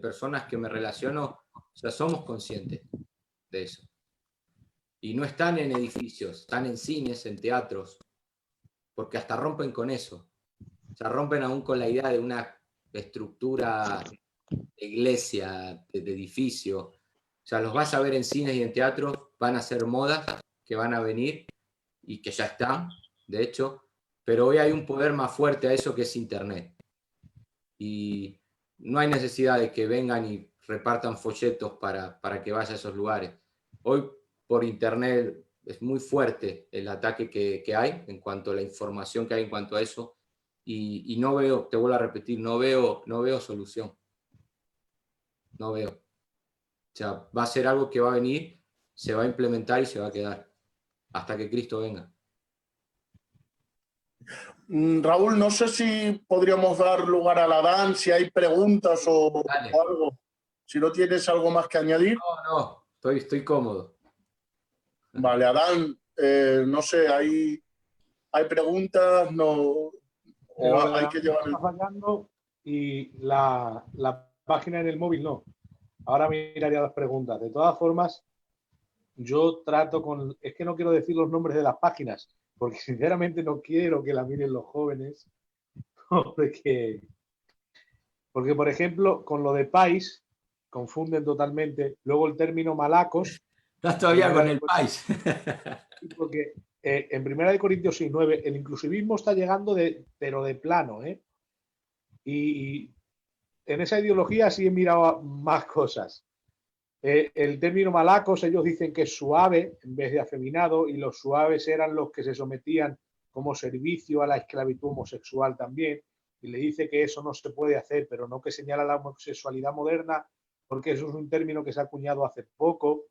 personas que me relaciono, o sea, somos conscientes de eso. Y no están en edificios, están en cines, en teatros, porque hasta rompen con eso. O sea, rompen aún con la idea de una estructura de iglesia, de edificio. O sea, los vas a ver en cines y en teatros, van a ser modas que van a venir y que ya están, de hecho, pero hoy hay un poder más fuerte a eso que es Internet. Y no hay necesidad de que vengan y repartan folletos para que vaya a esos lugares. Hoy por Internet es muy fuerte el ataque que hay en cuanto a la información que hay en cuanto a eso, y no veo, te vuelvo a repetir, no veo solución. No veo. O sea, va a ser algo que va a venir, se va a implementar y se va a quedar hasta que Cristo venga. Raúl, no sé si podríamos dar lugar a la Dan, si hay preguntas o algo. Si no tienes algo más que añadir. No, estoy cómodo. Vale, Adán, no sé, ¿hay preguntas? No, o hay que llevar... Está fallando y la página en el móvil no. Ahora miraría las preguntas. De todas formas, yo trato con... Es que no quiero decir los nombres de las páginas, porque sinceramente no quiero que la miren los jóvenes, porque por ejemplo, con lo de país, confunden totalmente. Luego el término malacos... Estás todavía con el país. Porque en 1 Corintios 6:9 el inclusivismo está llegando pero de plano, ¿eh? Y en esa ideología sí he mirado más cosas. El término malacos, ellos dicen que es suave en vez de afeminado, y los suaves eran los que se sometían como servicio a la esclavitud homosexual también, y le dice que eso no se puede hacer, pero no que señala la homosexualidad moderna, porque eso es un término que se ha acuñado hace poco.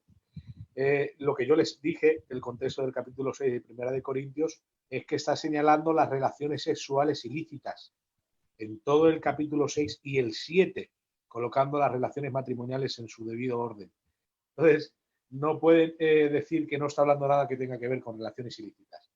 Lo que yo les dije, el contexto del capítulo 6 de 1 Corintios, es que está señalando las relaciones sexuales ilícitas en todo el capítulo 6 y el 7, colocando las relaciones matrimoniales en su debido orden. Entonces, no pueden decir que no está hablando nada que tenga que ver con relaciones ilícitas.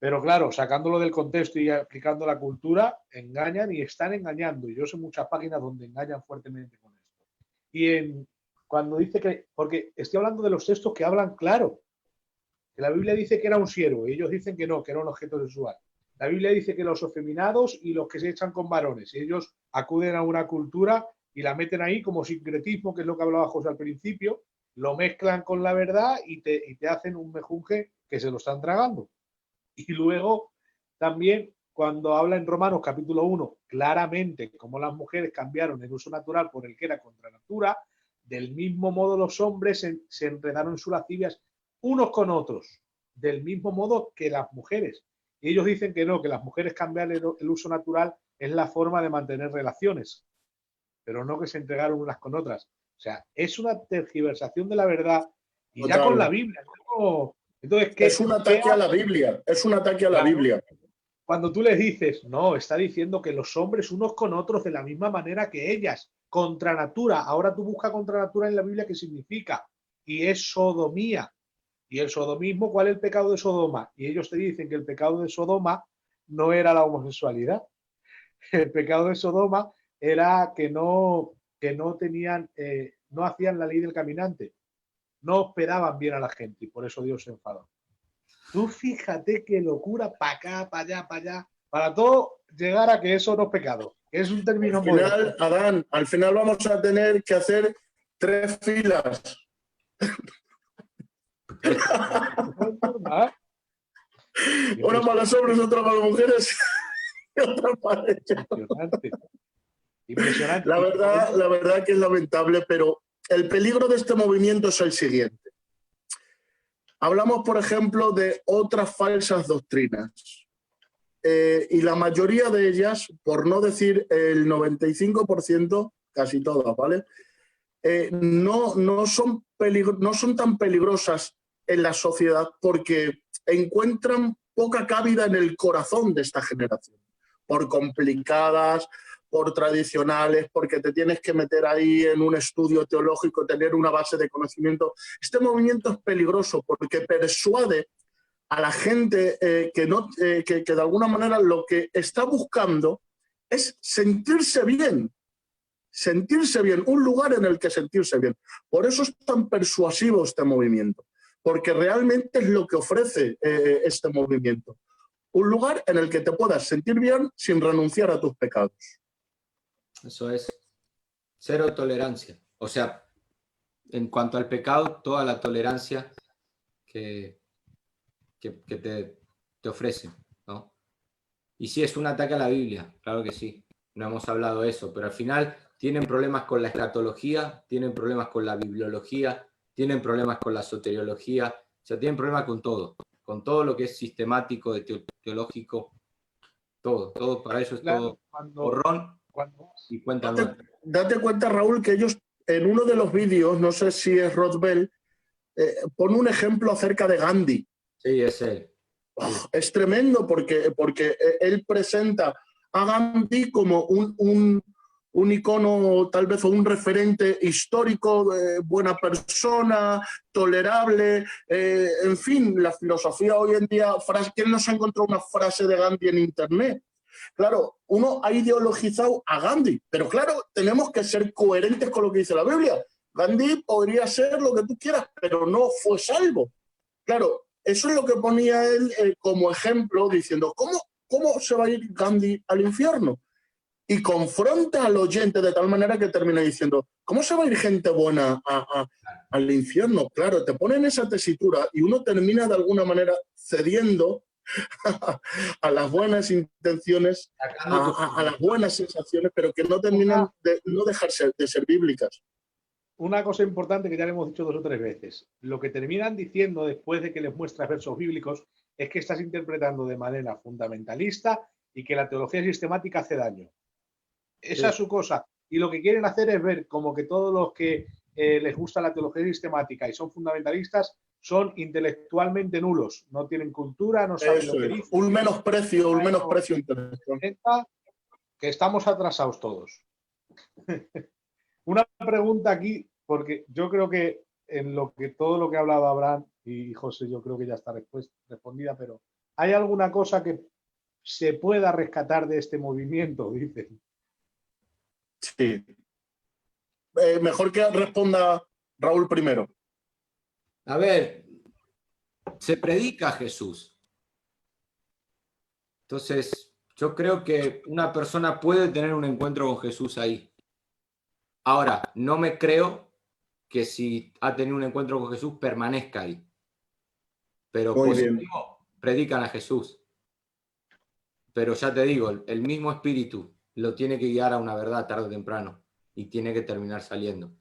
Pero claro, sacándolo del contexto y aplicando la cultura, engañan y están engañando. Y yo sé muchas páginas donde engañan fuertemente con esto. Cuando dice que, porque estoy hablando de los textos que hablan claro, que la Biblia dice que era un siervo, y ellos dicen que no, que era un objeto sexual. La Biblia dice que los afeminados y los que se echan con varones, ellos acuden a una cultura y la meten ahí como sincretismo, que es lo que hablaba José al principio, lo mezclan con la verdad y te hacen un mejunje que se lo están tragando. Y luego también cuando habla en Romanos capítulo 1, claramente cómo las mujeres cambiaron el uso natural por el que era contra natura, del mismo modo los hombres se enredaron en sus lascivias unos con otros, del mismo modo que las mujeres. Y ellos dicen que no, que las mujeres cambiar el uso natural es la forma de mantener relaciones, pero no que se entregaron unas con otras. O sea, es una tergiversación de la verdad y Total. ya con la Biblia. ¿No? Entonces, es un ataque a la Biblia, es un ataque a la Biblia. Cuando tú les dices, no, está diciendo que los hombres unos con otros de la misma manera que ellas, contra natura. Ahora tú buscas contra natura en la Biblia qué significa. Y es sodomía. Y el sodomismo, ¿cuál es el pecado de Sodoma? Y ellos te dicen que el pecado de Sodoma no era la homosexualidad. El pecado de Sodoma era que no tenían, no hacían la ley del caminante. No hospedaban bien a la gente y por eso Dios se enfadó. Tú fíjate qué locura, para acá, para allá, para allá, para todo llegar a que eso no es pecado. Es un término al final, moderno. Adán, al final vamos a tener que hacer 3 filas. Una para los hombres, otra para las mujeres y otra para ellos. Impresionante. Impresionante. La verdad que es lamentable, pero el peligro de este movimiento es el siguiente. Hablamos, por ejemplo, de otras falsas doctrinas. Y la mayoría de ellas, por no decir el 95%, casi todas, ¿vale? No son tan peligrosas en la sociedad porque encuentran poca cabida en el corazón de esta generación. Por complicadas, por tradicionales, porque te tienes que meter ahí en un estudio teológico, tener una base de conocimiento. Este movimiento es peligroso porque persuade a la gente que de alguna manera lo que está buscando es sentirse bien, un lugar en el que sentirse bien. Por eso es tan persuasivo este movimiento, porque realmente es lo que ofrece este movimiento. Un lugar en el que te puedas sentir bien sin renunciar a tus pecados. Eso es cero tolerancia. O sea, en cuanto al pecado, toda la tolerancia que te ofrecen, ¿no? Y sí, es un ataque a la Biblia, claro que sí. No hemos hablado de eso, pero al final tienen problemas con la escatología, tienen problemas con la bibliología, tienen problemas con la soteriología, o sea, tienen problemas con todo lo que es sistemático, teológico, todo para ellos es todo borrón y cuenta nueva. Date cuenta, Raúl, que ellos en uno de los vídeos, no sé si es Rod Bell, pone un ejemplo acerca de Gandhi. Sí, es él. Es tremendo porque él presenta a Gandhi como un icono, tal vez, o un referente histórico, buena persona, tolerable, en fin, la filosofía hoy en día. ¿Quién nos ha encontrado una frase de Gandhi en internet? Claro, uno ha ideologizado a Gandhi, pero claro, tenemos que ser coherentes con lo que dice la Biblia. Gandhi podría ser lo que tú quieras, pero no fue salvo. Claro, eso es lo que ponía él como ejemplo, diciendo, ¿cómo se va a ir Gandhi al infierno? Y confronta al oyente de tal manera que termina diciendo, ¿cómo se va a ir gente buena al infierno? Claro, te ponen esa tesitura y uno termina de alguna manera cediendo a las buenas intenciones, a las buenas sensaciones, pero que no terminan de no dejarse de ser bíblicas. Una cosa importante que ya le hemos dicho 2 o 3 veces. Lo que terminan diciendo después de que les muestras versos bíblicos es que estás interpretando de manera fundamentalista y que la teología sistemática hace daño. Esa es su cosa. Y lo que quieren hacer es ver como que todos los que les gusta la teología sistemática y son fundamentalistas son intelectualmente nulos. No tienen cultura, no saben lo que dicen. Un menosprecio intelectual. Que estamos atrasados todos. Una pregunta aquí, porque yo creo que en todo lo que ha hablado Abraham y José, yo creo que ya está respondida, pero ¿Hay alguna cosa que se pueda rescatar de este movimiento? Dicen. Sí. Mejor que responda Raúl primero. A ver, se predica a Jesús. Entonces, yo creo que una persona puede tener un encuentro con Jesús ahí. Ahora, no me creo que si ha tenido un encuentro con Jesús permanezca ahí. Pero Muy bien. positivo, predican a Jesús. Pero ya te digo, el mismo espíritu lo tiene que guiar a una verdad tarde o temprano y tiene que terminar saliendo.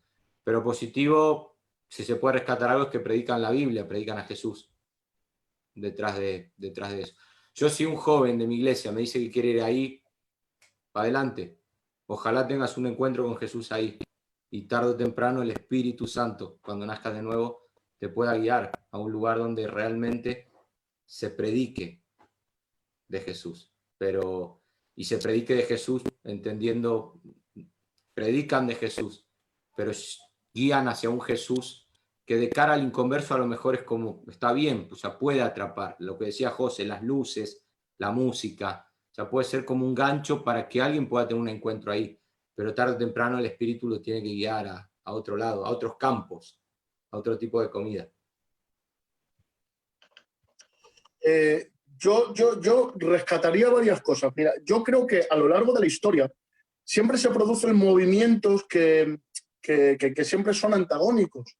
Pero positivo, si se puede rescatar algo, es que predican la Biblia, predican a Jesús detrás de eso. Yo, si un joven de mi iglesia me dice que quiere ir ahí, para adelante. Ojalá tengas un encuentro con Jesús ahí. Y tarde o temprano el Espíritu Santo, cuando nazcas de nuevo, te pueda guiar a un lugar donde realmente se predique de Jesús. Y se predique de Jesús entendiendo, predican de Jesús, pero guían hacia un Jesús que de cara al inconverso a lo mejor es como, está bien, o sea, puede atrapar. Lo que decía José, las luces, la música, o sea, puede ser como un gancho para que alguien pueda tener un encuentro ahí, pero tarde o temprano el espíritu lo tiene que guiar a otro lado, a otros campos, a otro tipo de comida. Yo rescataría varias cosas. Mira, yo creo que a lo largo de la historia siempre se producen movimientos que siempre son antagónicos.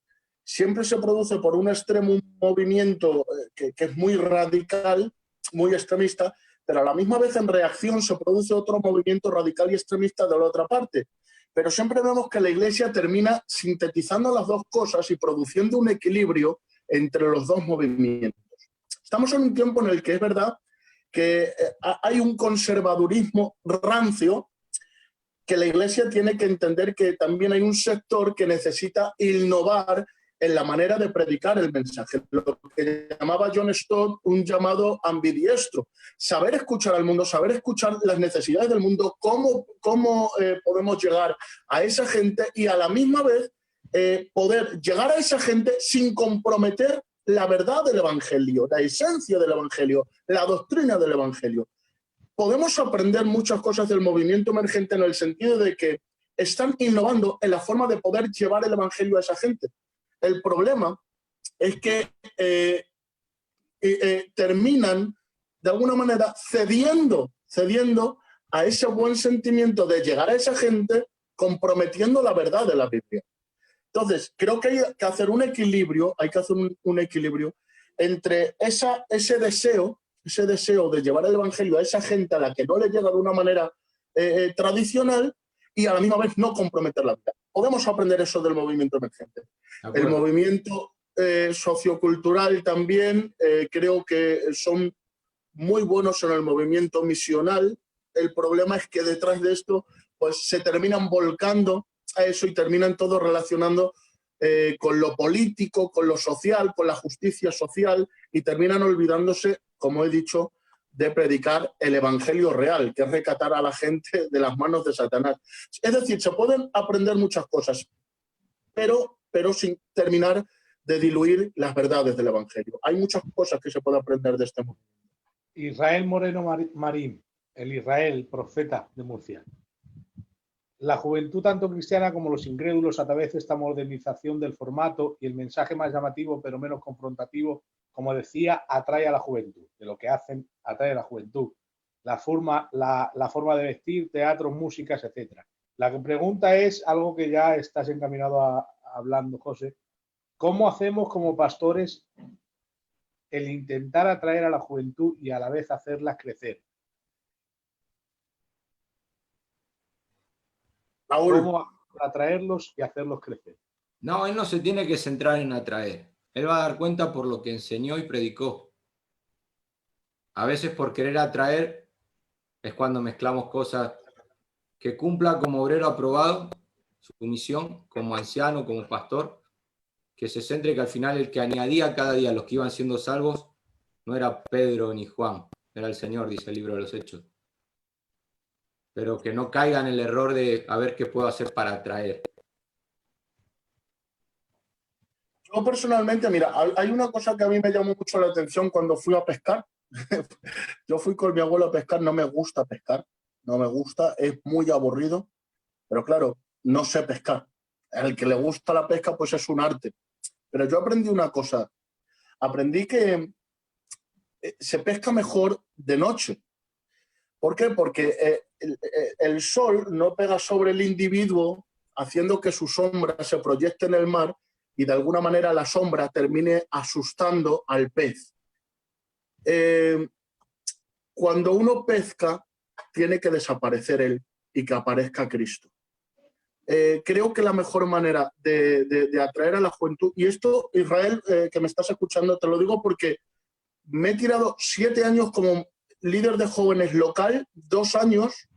Siempre se produce por un extremo un movimiento que es muy radical, muy extremista, pero a la misma vez en reacción se produce otro movimiento radical y extremista de la otra parte. Pero siempre vemos que la Iglesia termina sintetizando las dos cosas y produciendo un equilibrio entre los dos movimientos. Estamos en un tiempo en el que es verdad que hay un conservadurismo rancio, que la Iglesia tiene que entender que también hay un sector que necesita innovar en la manera de predicar el mensaje, lo que llamaba John Stott un llamado ambidiestro, saber escuchar al mundo, saber escuchar las necesidades del mundo, cómo podemos llegar a esa gente y a la misma vez poder llegar a esa gente sin comprometer la verdad del Evangelio, la esencia del Evangelio, la doctrina del Evangelio. Podemos aprender muchas cosas del movimiento emergente en el sentido de que están innovando en la forma de poder llevar el Evangelio a esa gente. El problema es que terminan de alguna manera cediendo a ese buen sentimiento de llegar a esa gente comprometiendo la verdad de la Biblia. Entonces, creo que hay que hacer un equilibrio, entre ese deseo de llevar el Evangelio a esa gente a la que no le llega de una manera tradicional y a la misma vez no comprometer la vida. Podemos aprender eso del movimiento emergente. El movimiento sociocultural también creo que son muy buenos en el movimiento misional. El problema es que detrás de esto pues, se terminan volcando a eso y terminan todos relacionando con lo político, con lo social, con la justicia social y terminan olvidándose, como he dicho, de predicar el evangelio real, que es rescatar a la gente de las manos de Satanás. Es decir, se pueden aprender muchas cosas, pero sin terminar de diluir las verdades del evangelio. Hay muchas cosas que se pueden aprender de este mundo. Israel Moreno Marín, el Israel, profeta de Murcia. La juventud, tanto cristiana como los incrédulos, a través de esta modernización del formato y el mensaje más llamativo pero menos confrontativo, como decía, atrae a la juventud. De lo que hacen, atrae a la juventud. La forma de vestir, teatro, músicas, etc. La pregunta es algo que ya estás encaminado hablando, José. ¿Cómo hacemos como pastores el intentar atraer a la juventud y a la vez hacerlas crecer? ¿Cómo atraerlos y hacerlos crecer? No, él no se tiene que centrar en atraer. Él va a dar cuenta por lo que enseñó y predicó. A veces por querer atraer es cuando mezclamos cosas. Que cumpla como obrero aprobado su misión, como anciano, como pastor, que se centre que al final el que añadía cada día a los que iban siendo salvos no era Pedro ni Juan, era el Señor, dice el libro de los Hechos. Pero que no caiga en el error de a ver qué puedo hacer para atraer. Yo personalmente, mira, hay una cosa que a mí me llamó mucho la atención cuando fui a pescar. Yo fui con mi abuelo a pescar, no me gusta pescar, no me gusta, es muy aburrido, pero claro, no sé pescar. Al que le gusta la pesca, pues es un arte. Pero yo aprendí una cosa, aprendí que se pesca mejor de noche. ¿Por qué? Porque el sol no pega sobre el individuo, haciendo que su sombra se proyecte en el mar y de alguna manera la sombra termine asustando al pez. Cuando uno pesca, tiene que desaparecer él y que aparezca Cristo. Creo que la mejor manera de atraer a la juventud, y esto, Israel, que me estás escuchando, te lo digo porque me he tirado 7 años como líder de jóvenes local, 2 años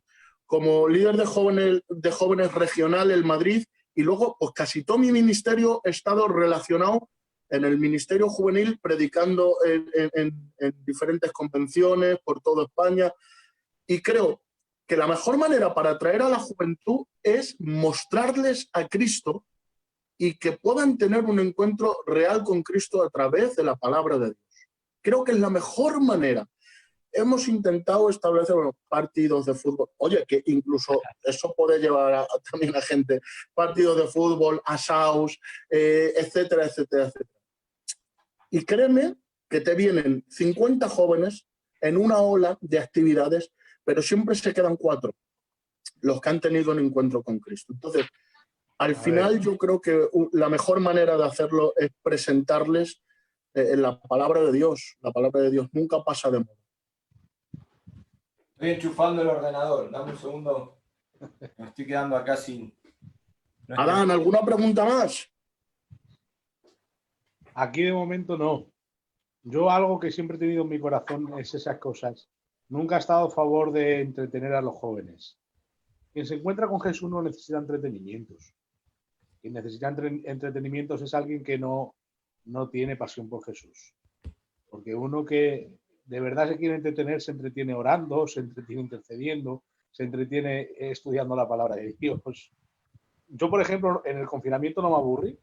como líder de jóvenes regional en Madrid, y luego pues casi todo mi ministerio he estado relacionado en el ministerio juvenil, predicando en diferentes convenciones por toda España, y creo que la mejor manera para atraer a la juventud es mostrarles a Cristo y que puedan tener un encuentro real con Cristo a través de la palabra de Dios. Creo que es la mejor manera. Hemos intentado establecer partidos de fútbol. Oye, que incluso eso puede llevar también a gente, partidos de fútbol, asaos, etcétera, etcétera, etcétera. Y créeme que te vienen 50 jóvenes en una ola de actividades, pero siempre se quedan 4 los que han tenido un encuentro con Cristo. Entonces, al final yo creo que la mejor manera de hacerlo es presentarles la palabra de Dios. La palabra de Dios nunca pasa de moda. Estoy enchufando el ordenador, dame un segundo. Me estoy quedando acá sin... Adán, ¿alguna pregunta más? Aquí de momento no. Yo algo que siempre he tenido en mi corazón es esas cosas. Nunca he estado a favor de entretener a los jóvenes. Quien se encuentra con Jesús no necesita entretenimientos. Quien necesita entretenimientos es alguien que no tiene pasión por Jesús. Porque uno que de verdad se quiere entretener, se entretiene orando, se entretiene intercediendo, se entretiene estudiando la palabra de Dios. Yo, por ejemplo, en el confinamiento no me aburrí,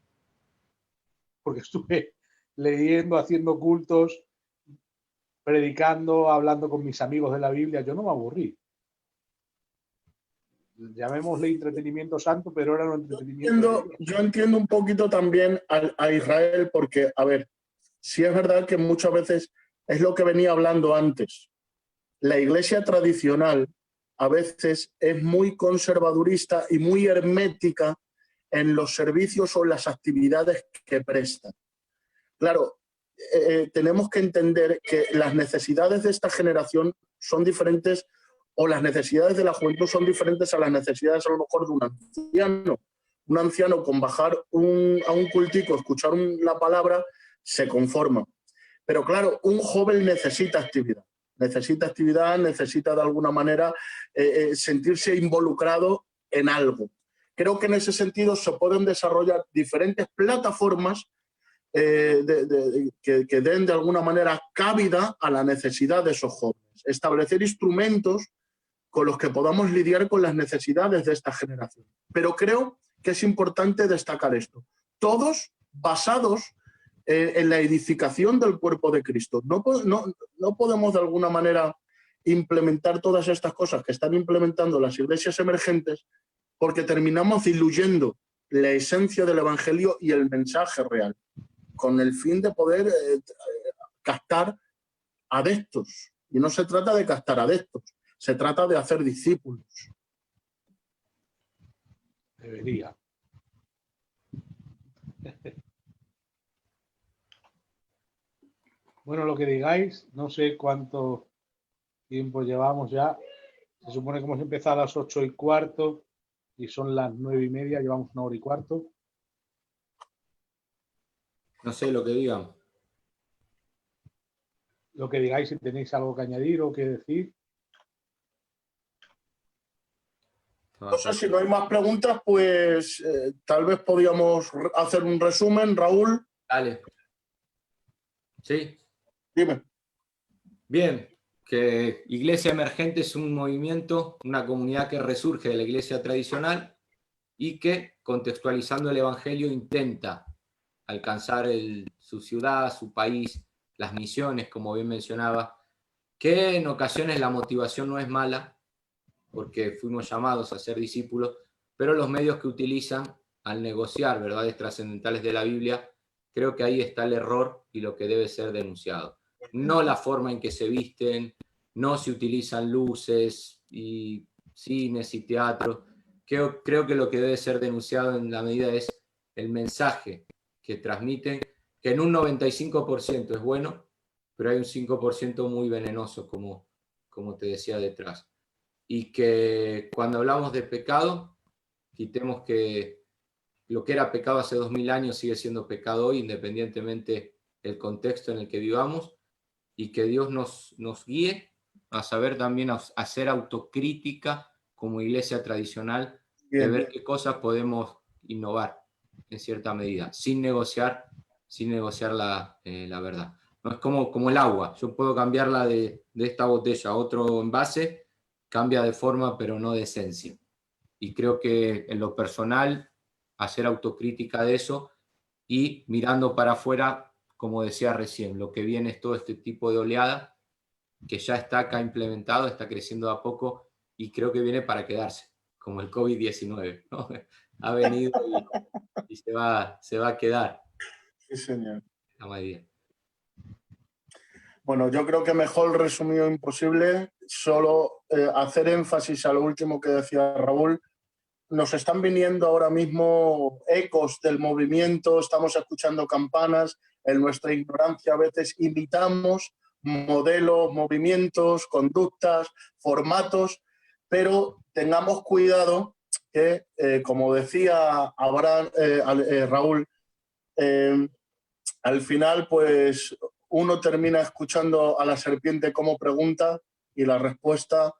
porque estuve leyendo, haciendo cultos, predicando, hablando con mis amigos de la Biblia. Yo no me aburrí. Llamémosle entretenimiento santo, pero era un entretenimiento. Yo entiendo un poquito también a Israel, porque, a ver, sí es verdad que muchas veces es lo que venía hablando antes. La iglesia tradicional a veces es muy conservadurista y muy hermética en los servicios o las actividades que presta. Claro, tenemos que entender que las necesidades de esta generación son diferentes, o las necesidades de la juventud son diferentes a las necesidades a lo mejor de un anciano. Un anciano con bajar a un cultico, escuchar la palabra, se conforma. Pero claro, un joven necesita actividad. Necesita de alguna manera sentirse involucrado en algo. Creo que en ese sentido se pueden desarrollar diferentes plataformas que den de alguna manera cabida a la necesidad de esos jóvenes. Establecer instrumentos con los que podamos lidiar con las necesidades de esta generación. Pero creo que es importante destacar esto. Todos basados en la edificación del cuerpo de Cristo. No podemos de alguna manera implementar todas estas cosas que están implementando las iglesias emergentes, porque terminamos diluyendo la esencia del evangelio y el mensaje real, con el fin de poder captar adeptos. Y no se trata de captar adeptos, se trata de hacer discípulos. Debería. Bueno, lo que digáis, no sé cuánto tiempo llevamos ya. Se supone que hemos empezado a las 8:15 y son las 9:30, llevamos 1 hora y cuarto. No sé lo que digan. Lo que digáis, si tenéis algo que añadir o que decir. No sé, si no hay más preguntas, pues tal vez podríamos hacer un resumen, Raúl. Dale. Sí. Dime. Bien, que Iglesia Emergente es un movimiento, una comunidad que resurge de la iglesia tradicional y que, contextualizando el Evangelio, intenta alcanzar su ciudad, su país, las misiones, como bien mencionaba, que en ocasiones la motivación no es mala, porque fuimos llamados a ser discípulos, pero los medios que utilizan al negociar verdades trascendentales de la Biblia, creo que ahí está el error y lo que debe ser denunciado. No la forma en que se visten, no se utilizan luces y cines y teatros. Creo que lo que debe ser denunciado en la medida es el mensaje que transmiten, que en un 95% es bueno, pero hay un 5% muy venenoso, como te decía detrás. Y que cuando hablamos de pecado, quitemos que lo que era pecado hace 2000 años sigue siendo pecado hoy, independientemente del contexto en el que vivamos, y que Dios nos guíe a saber también hacer autocrítica como iglesia tradicional, de ver qué cosas podemos innovar en cierta medida, sin negociar la verdad. No es como el agua, yo puedo cambiarla de esta botella a otro envase, cambia de forma pero no de esencia. Y creo que en lo personal, hacer autocrítica de eso y mirando para afuera, como decía recién, lo que viene es todo este tipo de oleada que ya está acá implementado, está creciendo a poco y creo que viene para quedarse, como el COVID-19, ¿no? Ha venido y se va a quedar. Sí, señor. La mayoría. Bueno, yo creo que mejor resumido imposible, solo hacer énfasis a lo último que decía Raúl. Nos están viniendo ahora mismo ecos del movimiento, estamos escuchando campanas, en nuestra ignorancia a veces imitamos modelos, movimientos, conductas, formatos, pero tengamos cuidado que, como decía Abraham, Raúl, al final pues uno termina escuchando a la serpiente como pregunta y la respuesta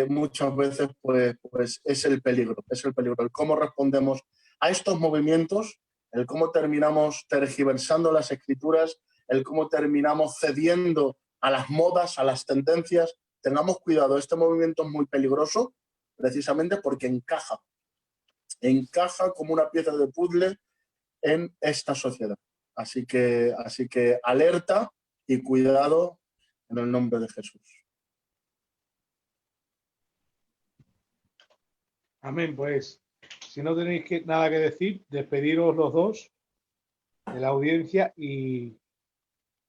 muchas veces pues es el peligro, el cómo respondemos a estos movimientos, el cómo terminamos tergiversando las escrituras, el cómo terminamos cediendo a las modas, a las tendencias. Tengamos cuidado, este movimiento es muy peligroso precisamente porque encaja como una pieza de puzzle en esta sociedad. Así que alerta y cuidado en el nombre de Jesús. Amén, pues si no tenéis nada que decir, despediros los dos de la audiencia. Y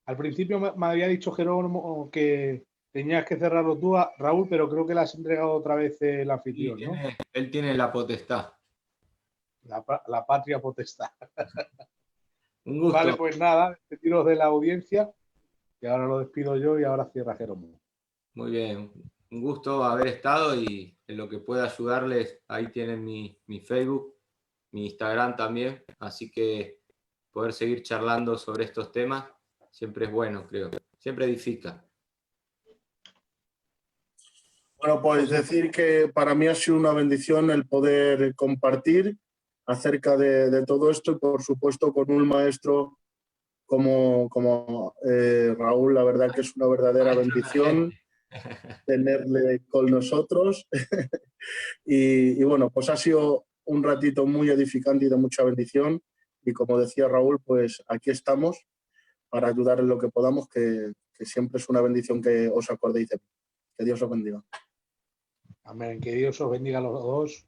al principio me había dicho Jerónimo que tenías que cerrarlo tú, Raúl, pero creo que le has entregado otra vez el anfitrión, ¿no? Él tiene la potestad. La patria potestad. Un gusto. Vale, pues nada, despediros de la audiencia, que ahora lo despido yo y ahora cierra Jerónimo. Muy bien, un gusto haber estado y en lo que pueda ayudarles, ahí tienen mi Facebook, mi Instagram también, así que poder seguir charlando sobre estos temas siempre es bueno, creo, siempre edifica. Bueno, pues decir que para mí ha sido una bendición el poder compartir acerca de todo esto y por supuesto con un maestro como Raúl, la verdad que es una verdadera bendición tenerle con nosotros y bueno, pues ha sido un ratito muy edificante y de mucha bendición y como decía Raúl, pues aquí estamos para ayudar en lo que podamos, que siempre es una bendición que os acordéis de mí. Que Dios os bendiga. Amén, que Dios os bendiga a los dos.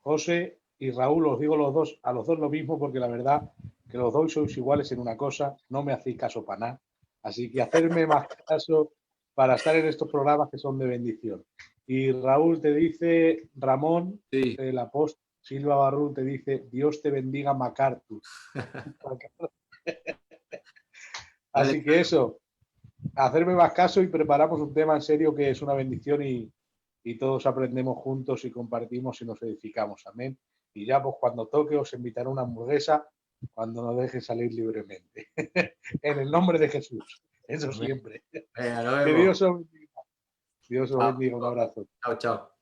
José y Raúl, os digo a los dos lo mismo, porque la verdad que los dos sois iguales en una cosa, no me hacéis caso para nada. Así que hacerme más caso para estar en estos programas que son de bendición. Y Raúl te dice, Ramón, sí. El apóstol Silva Barrún te dice, Dios te bendiga, MacArthur. Así que eso, hacerme más caso y preparamos un tema en serio que es una bendición y todos aprendemos juntos y compartimos y nos edificamos. Amén. Y ya pues cuando toque os invitaré a una hamburguesa cuando nos deje salir libremente. En el nombre de Jesús. Eso siempre. Venga, que Dios os bendiga. Dios os bendiga. Un abrazo. Chao, chao.